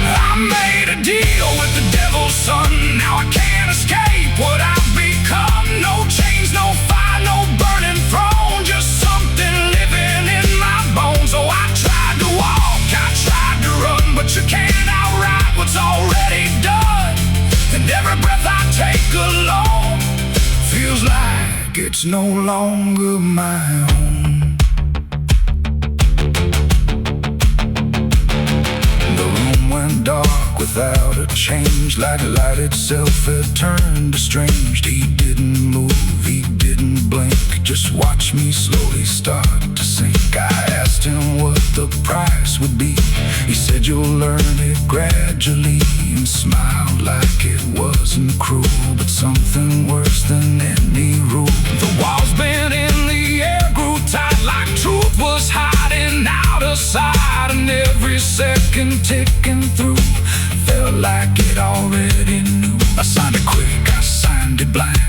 I made a deal with the devil's son, now I can't escape what I've become. No chains, no fire, no burning throne, just something living in my bones. So I tried to walk, I tried to run, but you can't outride what's already done. And every breath I take alone feels like it's no longer my own. The room went dark without a change, like light itself had turned estranged. He didn't move, he didn't blink, just watch me slowly start to sink. I asked him what the price would be. He said, you'll learn it gradually, and smiled like it wasn't cruel, but something worse than any rule. The walls bent in the air grew tight, like truth was hiding out of sight. And every second ticking through felt like it already knew. I signed it quick, I signed it blind,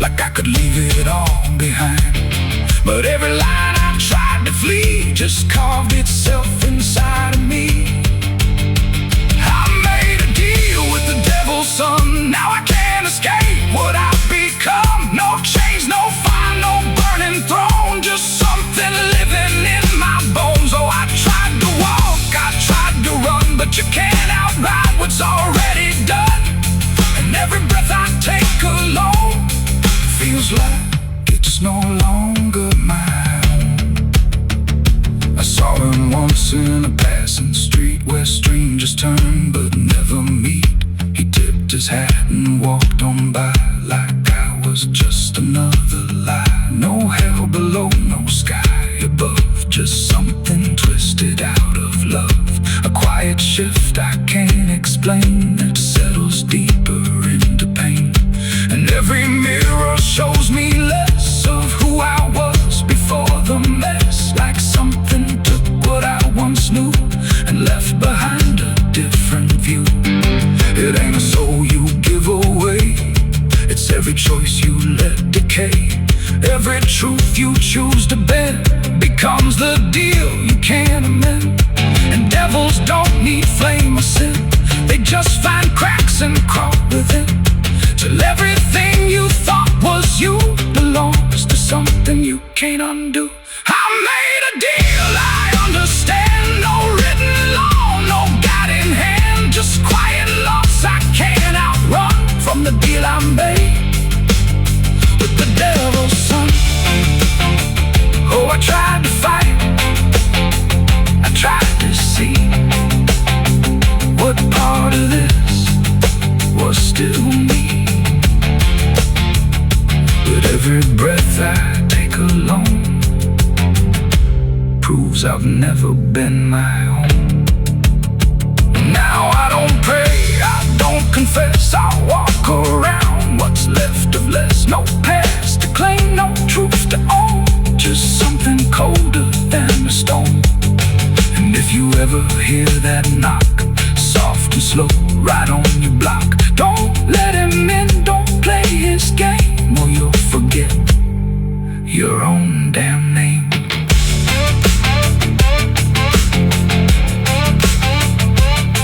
like I could leave it all behind. But every line I tried to flee just carved itself inside of me. I made a deal with the devil's son, now I can't escape what I've become. No chains, no fire, no burning throne, just something living in my bones. Oh, I tried to walk, I tried to run, but you can't outride what's already done. And every breath I take alone feels like it's no longer my own. I saw him once in a passing street where strangers turn but never meet. He tipped his hat and walked on by like I was just another lie. No hell below, no sky above, just something twisted out of love. A quiet shift I can't explain that settles deeper into pain. And every mirror shows me less of who I was before the mess. Like something took what I once knew and left behind a different view. It ain't a soul you give away, it's every choice you let decay. Every truth you choose to bend becomes the deal you can't amend. And devils don't need flame or sin, they just find cracks and crawl within, till everything you thought was you belongs to something you can't undo. I made a deal, I understand, no written law, no guiding hand, just quiet loss I can't outrun from the deal I made with the devil's son. Oh, I tried to fight, I tried to see what part of this was still me. But every breath I take alone proves I've never been my own. Now I don't pray, I don't confess, I walk around what's left of less. No past to claim, no truth to own. ever hear that knock, soft and slow, right on your block. Don't let him in, don't play his game, or you'll forget your own damn name.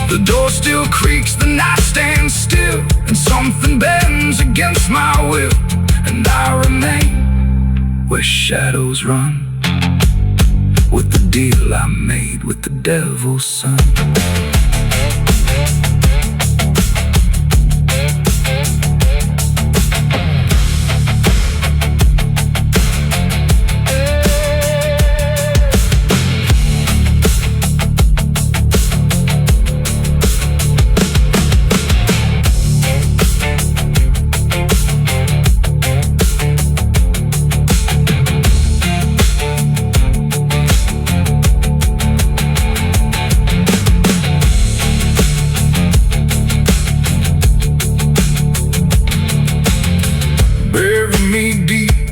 The door still creaks, the night stands still, and something bends against my will, and I remain where shadows run, with the deal I made with the devil's son.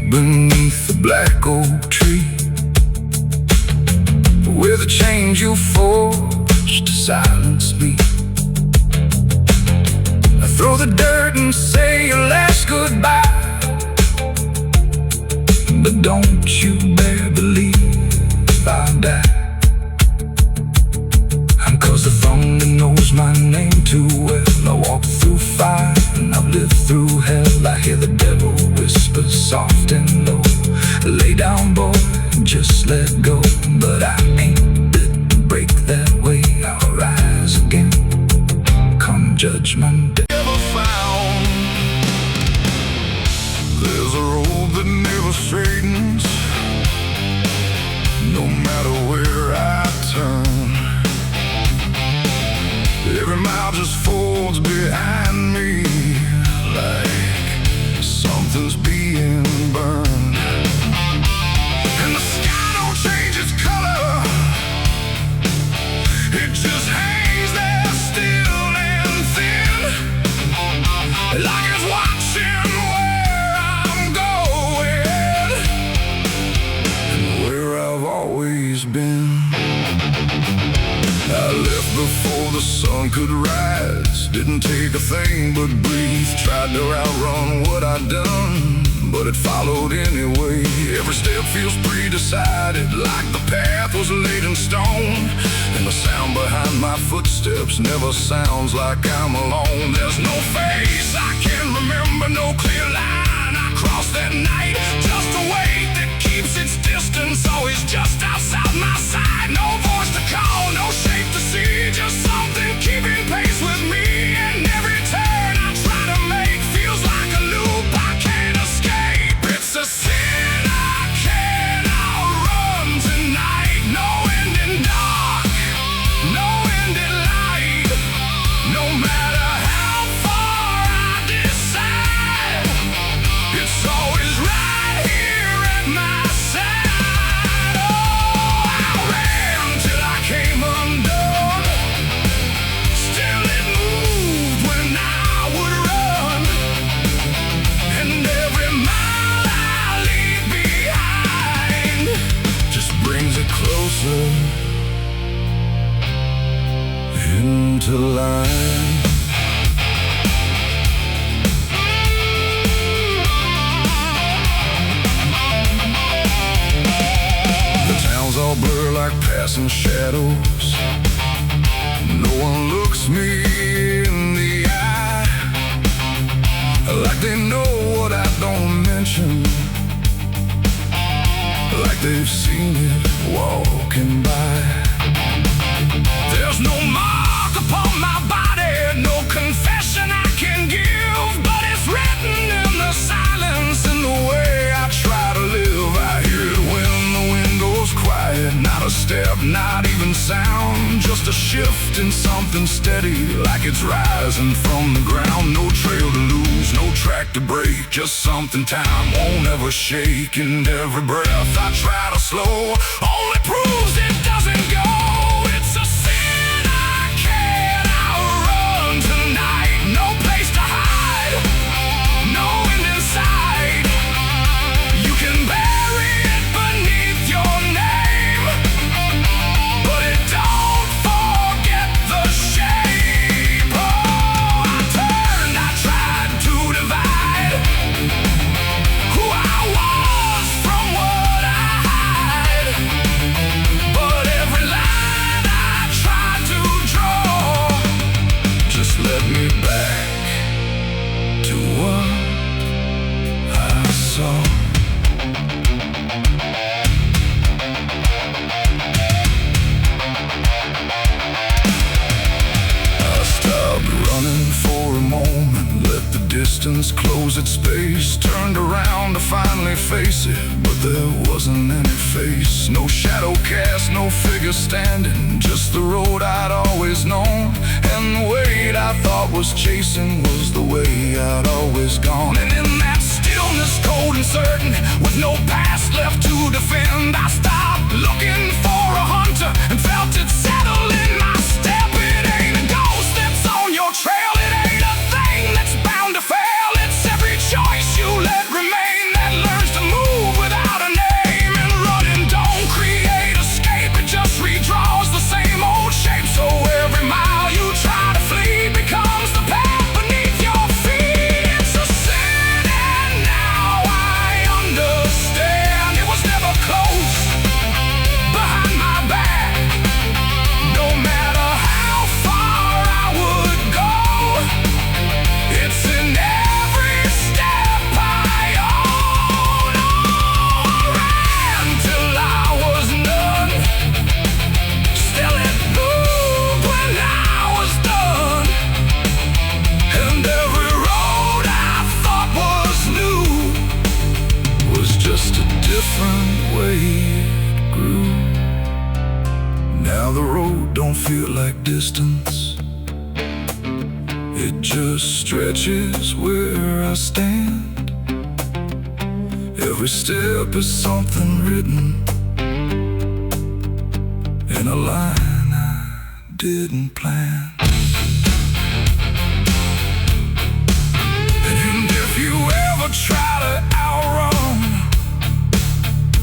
Beneath the black oak tree, with a change you forced to silence me. I throw the dirt and say your last goodbye, but don't you dare believe I'll die. And 'cause the thunder knows my name too well, I walk through fire and I've lived through hell. I hear the devil whisper soft and low, lay down boy, just let go. But I ain't bit to break that way, I'll rise again come judgment day. Never found there's a road that never straightens, no matter where I turn. Every mile just folds behind me, like something's being burned. And the sky don't change its color, it just hangs there still and thin, like it's watching where I'm going and where I've always been. I left before the sun could rise, didn't take a thing but breathe. Tried to outrun what I'd done, but it followed anyway. Every step feels pre-decided, like the path was laid in stone, and the sound behind my footsteps never sounds like I'm alone. There's no face I can remember, no clear line I crossed that night, just a weight that keeps its distance, always just outside my sight. No voice to call, no shape to see, just something keeping pace with me. And every turn I try to make feels like a loop I can't escape. It's a sin I can't outrun tonight. No end in dark, no end in light. No matter how far I decide, it's always right here at my side. Oh, I ran till I came undone, still it moved when I would run, and every mile I leave behind just brings it closer into line. The towns all blur like passing shadows, no one looks me in the eye, like they know what I don't mention, like they've seen it walking by. There's no mark upon my body, no confession I can give, but it's written in the silence, in the way I try to live. I hear it when the wind goes quiet, not a step, not even sound, just a shift in something steady, like it's rising from the ground. No trail to lose, no track to break, just something time won't ever shake. And every breath I try to slow only proves it doesn't go. It's a sin I can't outrun tonight. No place to hide, no end in sight. You can bury it beneath your name, but it don't fall distance closed its space. Turned around to finally face it, but there wasn't any face. No shadow cast, no figure standing, just the road I'd always known. And the weight I thought was chasing was the way I'd always gone. And in that stillness, cold and certain, with no past left to defend, I stopped looking for a hunter and felt it settle in my step. It ain't a ghost that's on your trail, it ain't a thing that's bound to fail. It's every choice you let remain that learns to move without a name. And running don't create escape, it just redraws the same old shape. So every mile you try to flee becomes the path beneath your feet. It's a sin, and now I understand. It was never close behind my back. No matter how far I would go, it's in every step I own. Oh, I ran till I was none. Still it moved when I was done. And every road I thought was new was just a different way it grew. Now the road don't feel like distance, it just stretches where I stand. Every step is something written in a line I didn't plan. And if you ever try to outrun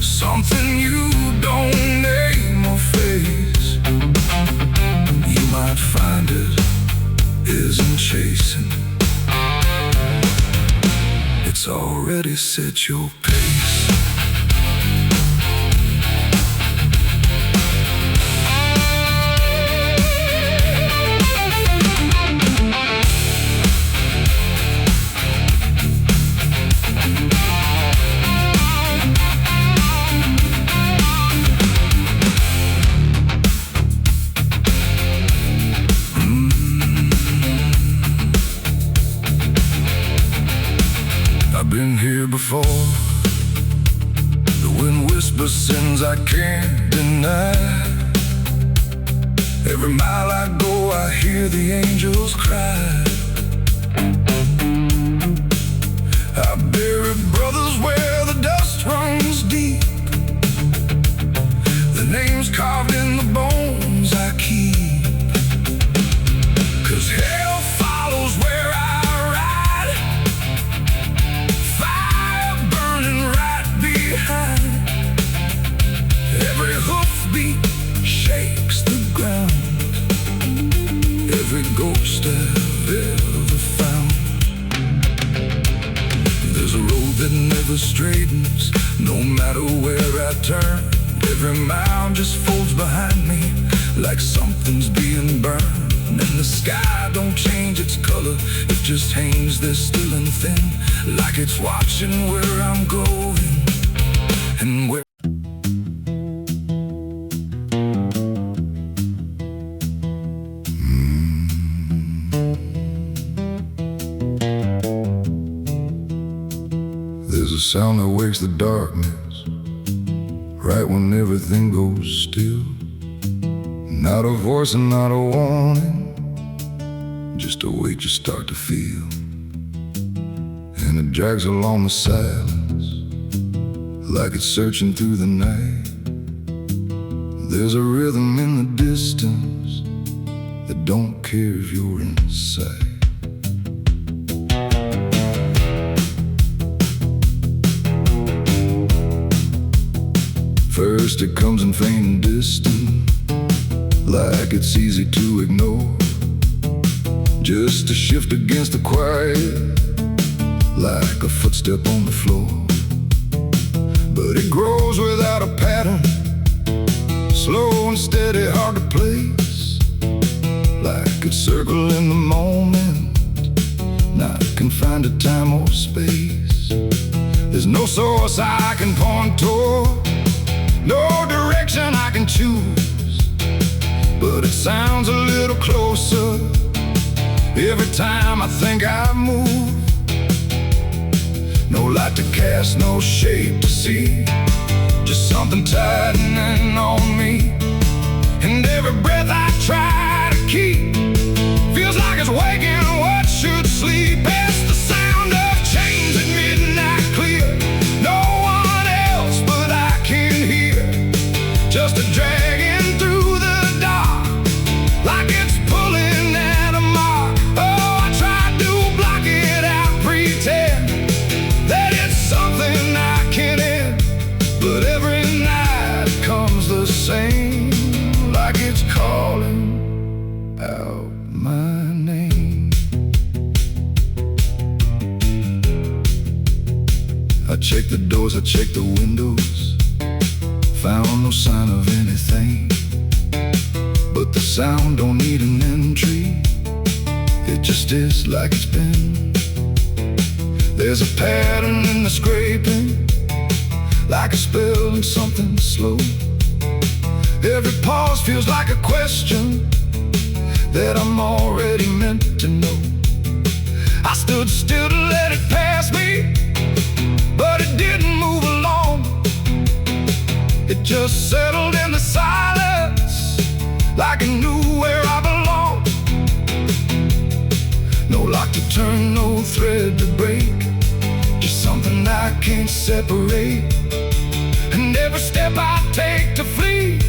something you don't name or face, you might find it isn't chasing, it's already set your pace. I've been here before. The wind whispers sins I can't deny. Every mile I go I hear the angels cry. I bury brothers where the dust runs deep, the names carved in the bones I keep. 'Cause hell follows where I ride, fire burning right behind. Every hoofbeat shakes the ground, every ghost I've ever found. There's a road that never straightens, no matter where I turn. Every mile just folds behind me like something's being burned. And the sky don't change its color, it just hangs there still and thin, like it's watching where I'm going and where. There's a sound that wakes the darkness, right when everything goes still. Not a voice and not a warning, just a weight you start to feel. And it drags along the silence, like it's searching through the night. There's a rhythm in the distance that don't care if you're in sight. First it comes in faint and distant, like it's easy to ignore. Just a shift against the quiet, like a footstep on the floor. But it grows without a pattern, slow and steady, hard to place. Like it's circling the moment, not confined to time or space. There's no source I can point toward, no direction I can choose, but it sounds a little closer every time I think I move. No light to cast, no shape to see, just something tightening on me. And every breath I try to keep feels like it's waking what should sleep. It's the sound of chains at midnight clear. No one else but I can hear, just a dragging through the dark, like it's pulling at a mark. Oh, I tried to block it out, pretend that it's something I can't end, but every night comes the same, like it's calling out my name. I checked the doors, I checked the windows, found no sign of anything, but the sound don't need an entry, it just is like it's been. There's a pattern in the scraping, like a spell in something slow. Every pause feels like a question that I'm already meant to know. I stood still to let it pass me, but it didn't move along. It just settled in the silence, like it knew where I belonged. No lock to turn, no thread to break, just something I can't separate. And every step I take to flee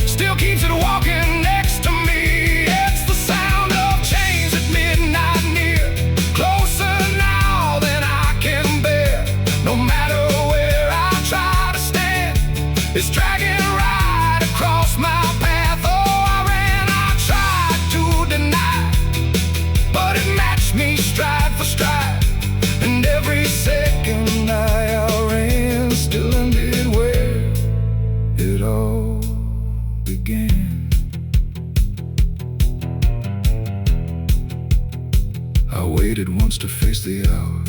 still keeps it walking next to me. It's the sound of chains at midnight near, closer now than I can bear. No matter where I try to stand, it's dragging right across my path. Oh, I ran, I tried to deny, but it matched me stride for stride. And every second I outran still ended where it all began. I waited once to face the hour,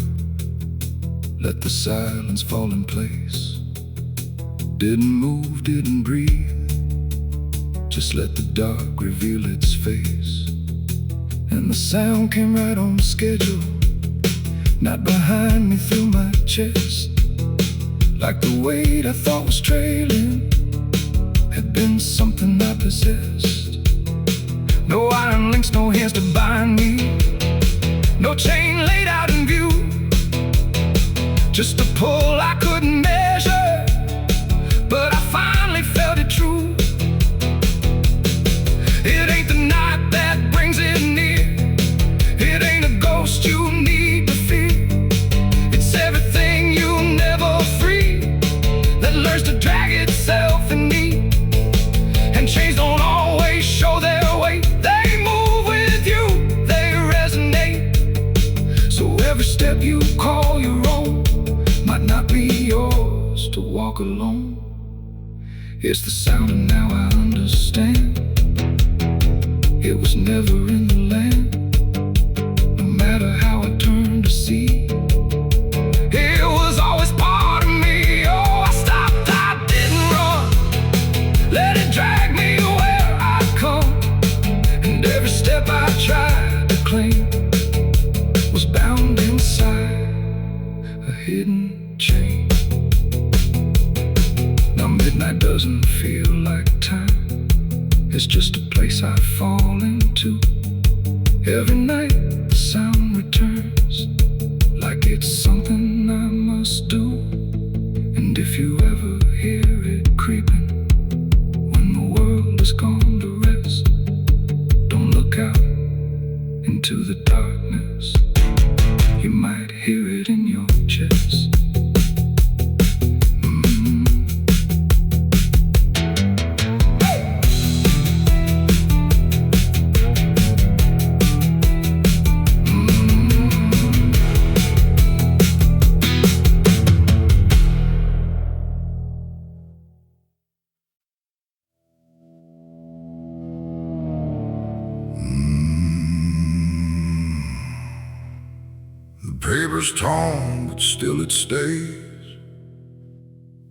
let the silence fall in place. Didn't move, didn't breathe, just let the dark reveal its face. And the sound came right on schedule, not behind me, through my chest, like the weight I thought was trailing had been something I possessed. No iron links, no hands to bind me, no chain laid out in view, just a pull I couldn't measure, but I finally felt it true. It ain't the night that brings it near, it ain't a ghost you need to fear, it's everything you never free that learns to drag itself in need. And chains don't always show their weight, they move with you, they resonate. So every step you call your own might not be yours to walk alone. It's the sound and now I understand, it was never in the land. No matter how I turned to see, it was always part of me. Oh, I stopped, I didn't run, let it drag me where I'd come. And every step I tried to claim was bound inside a hidden chain. Now midnight doesn't feel like time, it's just a place I fall into. Every night the sound returns, like it's something I must do. And if you ever hear it creeping, when the world has gone to rest, don't look out into the darkness, you might hear it in your chest. Paper's torn, but still it stays,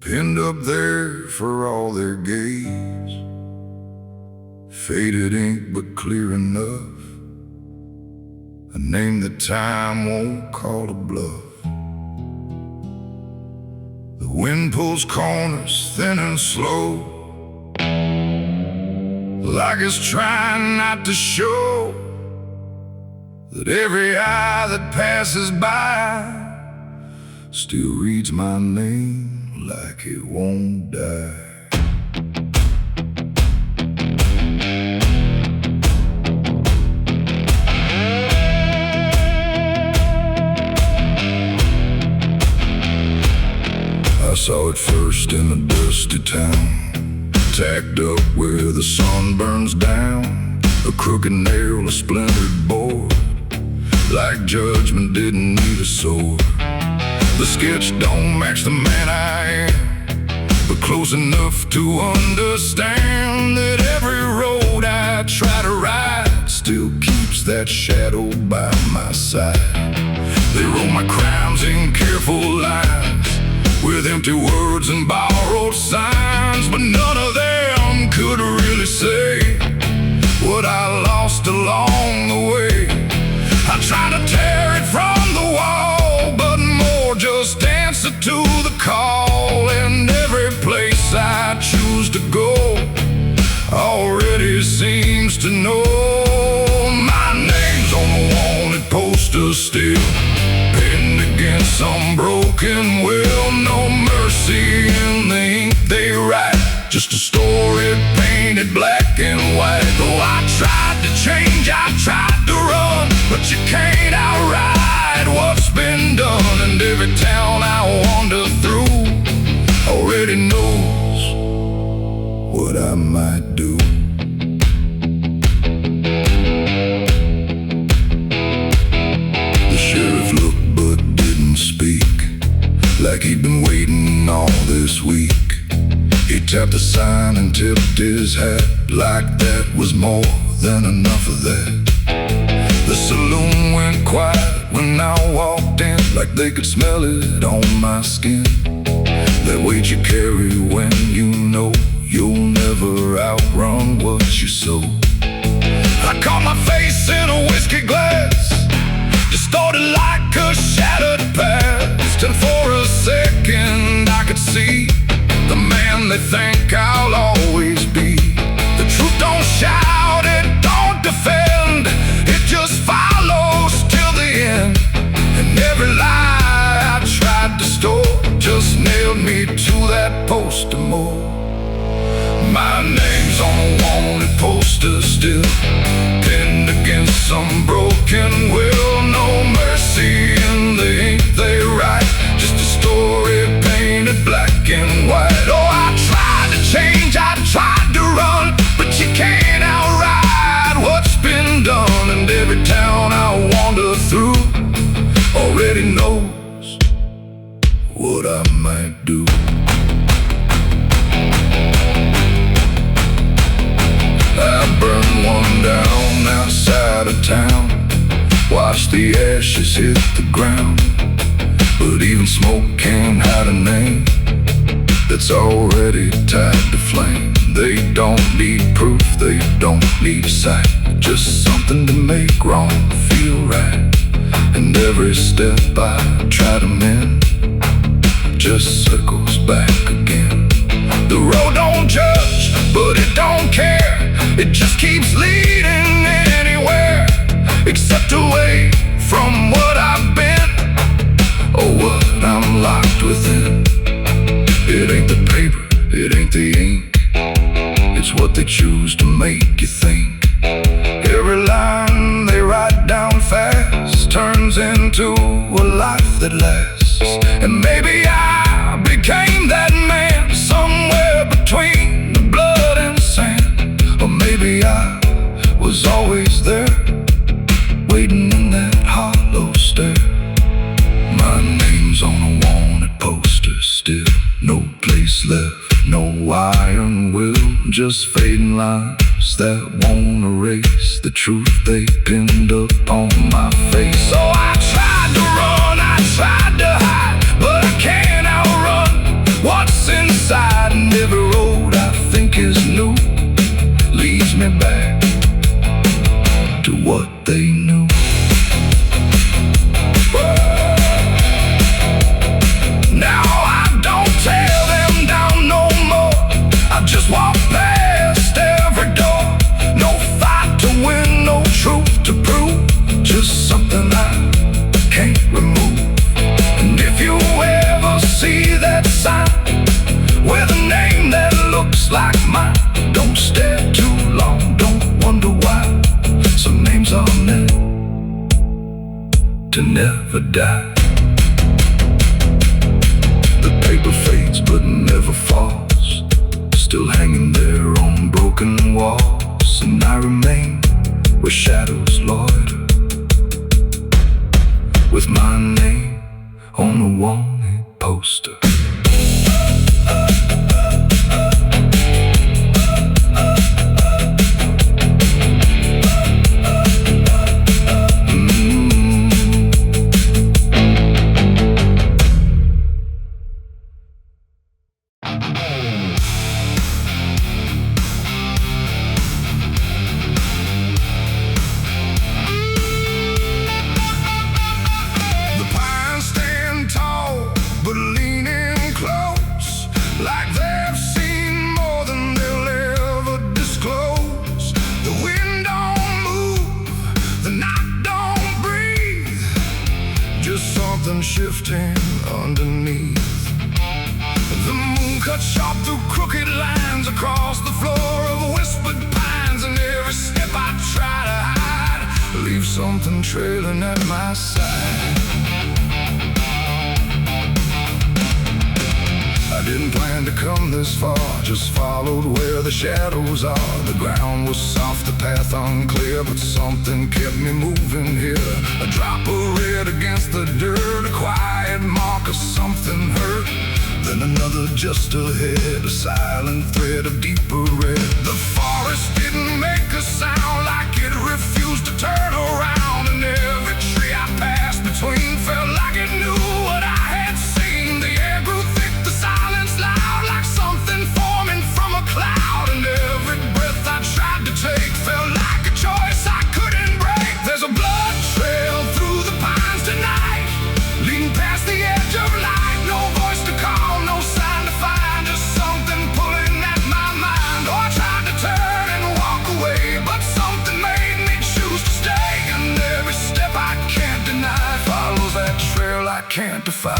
pinned up there for all their gaze. Faded ink, but clear enough, a name that time won't call a bluff. wind pulls corners thin and slow, like it's trying not to show that every eye that passes by still reads my name like it won't die. I saw it first in a dusty town, tacked up where the sun burns down, a crooked nail, a splintered board, like judgment didn't need a sword. The sketch don't match the man I am, but close enough to understand that every road I try to ride still keeps that shadow by my side. They wrote my crimes in careful lines, with empty words and borrowed signs, but none of them could really say what I lost along the way. I tried to tear it from the wall, but more just answer to the call. And every place I choose to go already seems to know my name's on the wanted poster still, pinned against some broken will. No mercy in the ink they write, just a story painted black and white. Though I tried to change, I tried to run, but you can't outride what's been done. And every town I wander through already knows what I might do. The sheriff looked but didn't speak, like he'd been waiting all this week. He tapped the sign and tipped his hat, like that was more than enough of that. The saloon went quiet when I walked in, like they could smell it on my skin. That weight you carry when you know you'll never outrun what you sow. I caught my face in a whiskey glass, distorted like a shattered past. And for a second I could see the man they think I'll always be. The truth don't shout, it don't defend, it just follows till the end. And every lie I tried to store just nailed me to that poster more. My name's on a wanted poster still, pinned against some broken will. No mercy in the ink they write, just a story painted black and white. Oh, I tried to change, I tried to run, but you can't outride what's been done. And every town I wander through already knows what I might do. I burned one down outside of town, watched the ashes hit the ground. But even smoke can't hide a name that's already tied to flame. They don't need proof, they don't need sight, just something to make wrong feel right. And every step I try to mend just circles back again. The road don't judge, but it don't care, it just keeps leading anywhere except away from what I've been, or what I'm locked within. It ain't the paper, it ain't the ink, it's what they choose to make you think. Every line they write down fast turns into a life that lasts. And maybe I became that man somewhere between the blood and sand, or maybe I was always there, waiting in that hollow stare. My name's on a wanted poster still, no place left, no iron will, just fading lines that won't erase the truth they pinned up on my face. So I tried to run, I tried to hide, but I can't outrun what's inside. And every road I think is new leads me back to what they knew. Now I don't take never die. The paper fades but never falls, still hanging there on broken walls. And I remain where shadows loiter, with my name on a wanted poster. Shifting underneath. The moon cuts sharp through crooked lines across the floor of whispered pines, and every step I try to hide leaves something trailing at my side. I didn't plan to come this far, just followed where the shadows are. The ground was soft, the path unclear, but something kept me moving here. A drop of red against the dirt, a quiet mark of something hurt. Then another just ahead, a silent thread of deeper red. The forest didn't make a sound, like it refused to turn around. And every tree I passed between felt like it knew what I had seen. The air grew thick, the silence loud, like something forming from a cloud. And every breath I tried to take felt like a choice I couldn't break. There's a blood trail through the pines tonight, leading past the edge of light. No voice to call, no sign to find, just something pulling at my mind. Oh, I tried to turn and walk away, but something made me choose to stay. And every step I can't deny follows that trail I can't defy.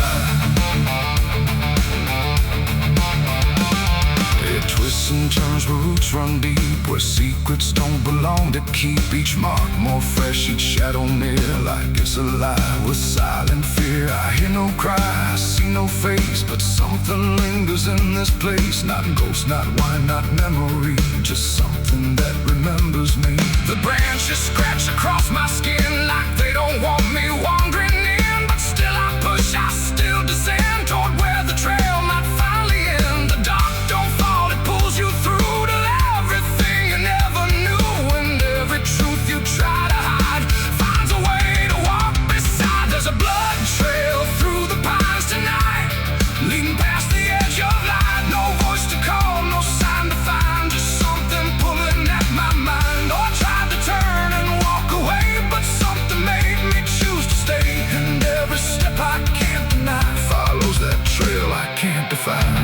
It twists and turns where roots run deep, where secrets don't belong to keep. Each mark more fresh, each shadow near, like it's alive with silent fear. I hear no cry, I see no face, but something lingers in this place. Not ghost, not wine, not memory, just something that remembers me. The branches scratch across my skin like they don't want me wandering in, but still I push, I still descend toward where the trail might finally end. The dark don't fall, it pulls you through to everything you never knew. And every truth you try to hide finds a way to walk beside. There's a blood trail through the pines tonight, leading past the edge of light. No voice to call, no sign to find, just something pulling at my mind. Oh, I tried to turn and walk away, but something made me choose to stay. And every step I can't deny follows that trail I can't define.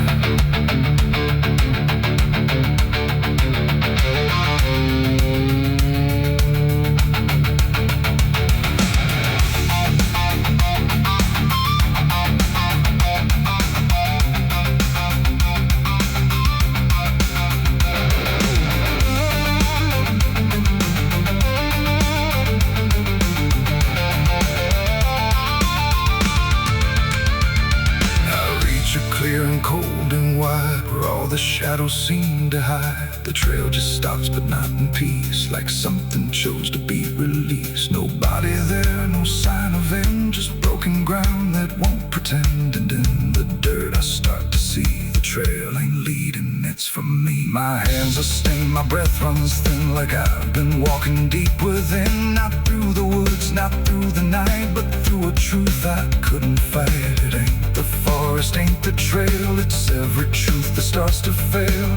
Clear and cold and wide, where all the shadows seem to hide. The trail just stops but not in peace, like something chose to be released. Nobody there, no sign of end, just broken ground that won't pretend. And in the dirt I start to see the trail ain't leading, it's for me. My hands are stained, my breath runs thin, like I've been walking deep within. Not through the woods, not through the night, but through a truth I couldn't fight. It ain't the forest, ain't the trail, it's every truth that starts to fail.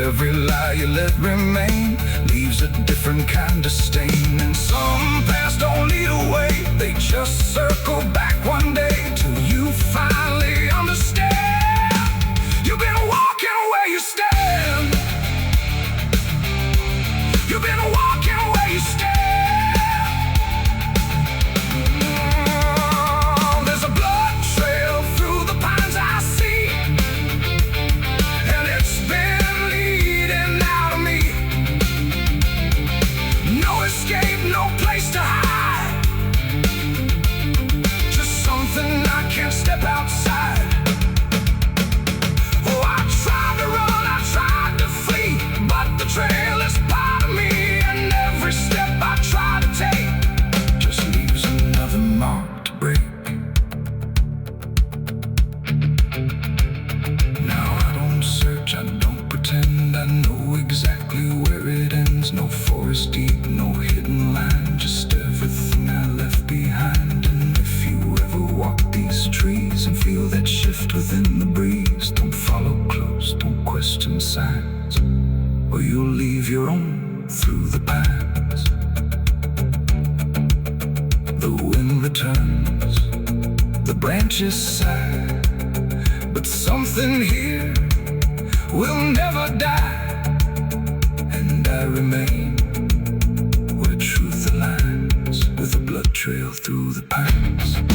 Every lie you let remain leaves a different kind of stain. And some paths don't lead away, they just circle back one day, till you finally understand. You've been walking where you stand. You've been walking where you stand. There's a blood trail through the pines I see, and it's been leading out of me. No escape, no place to hide. exactly where it ends. No forest deep, no hidden line, just everything I left behind. And if you ever walk these trees and feel that shift within the breeze, don't follow close, don't question signs, or you'll leave your own through the pines. The wind returns, the branches sigh, but something here will never die. And I remain where truth aligns with a blood trail through the pines.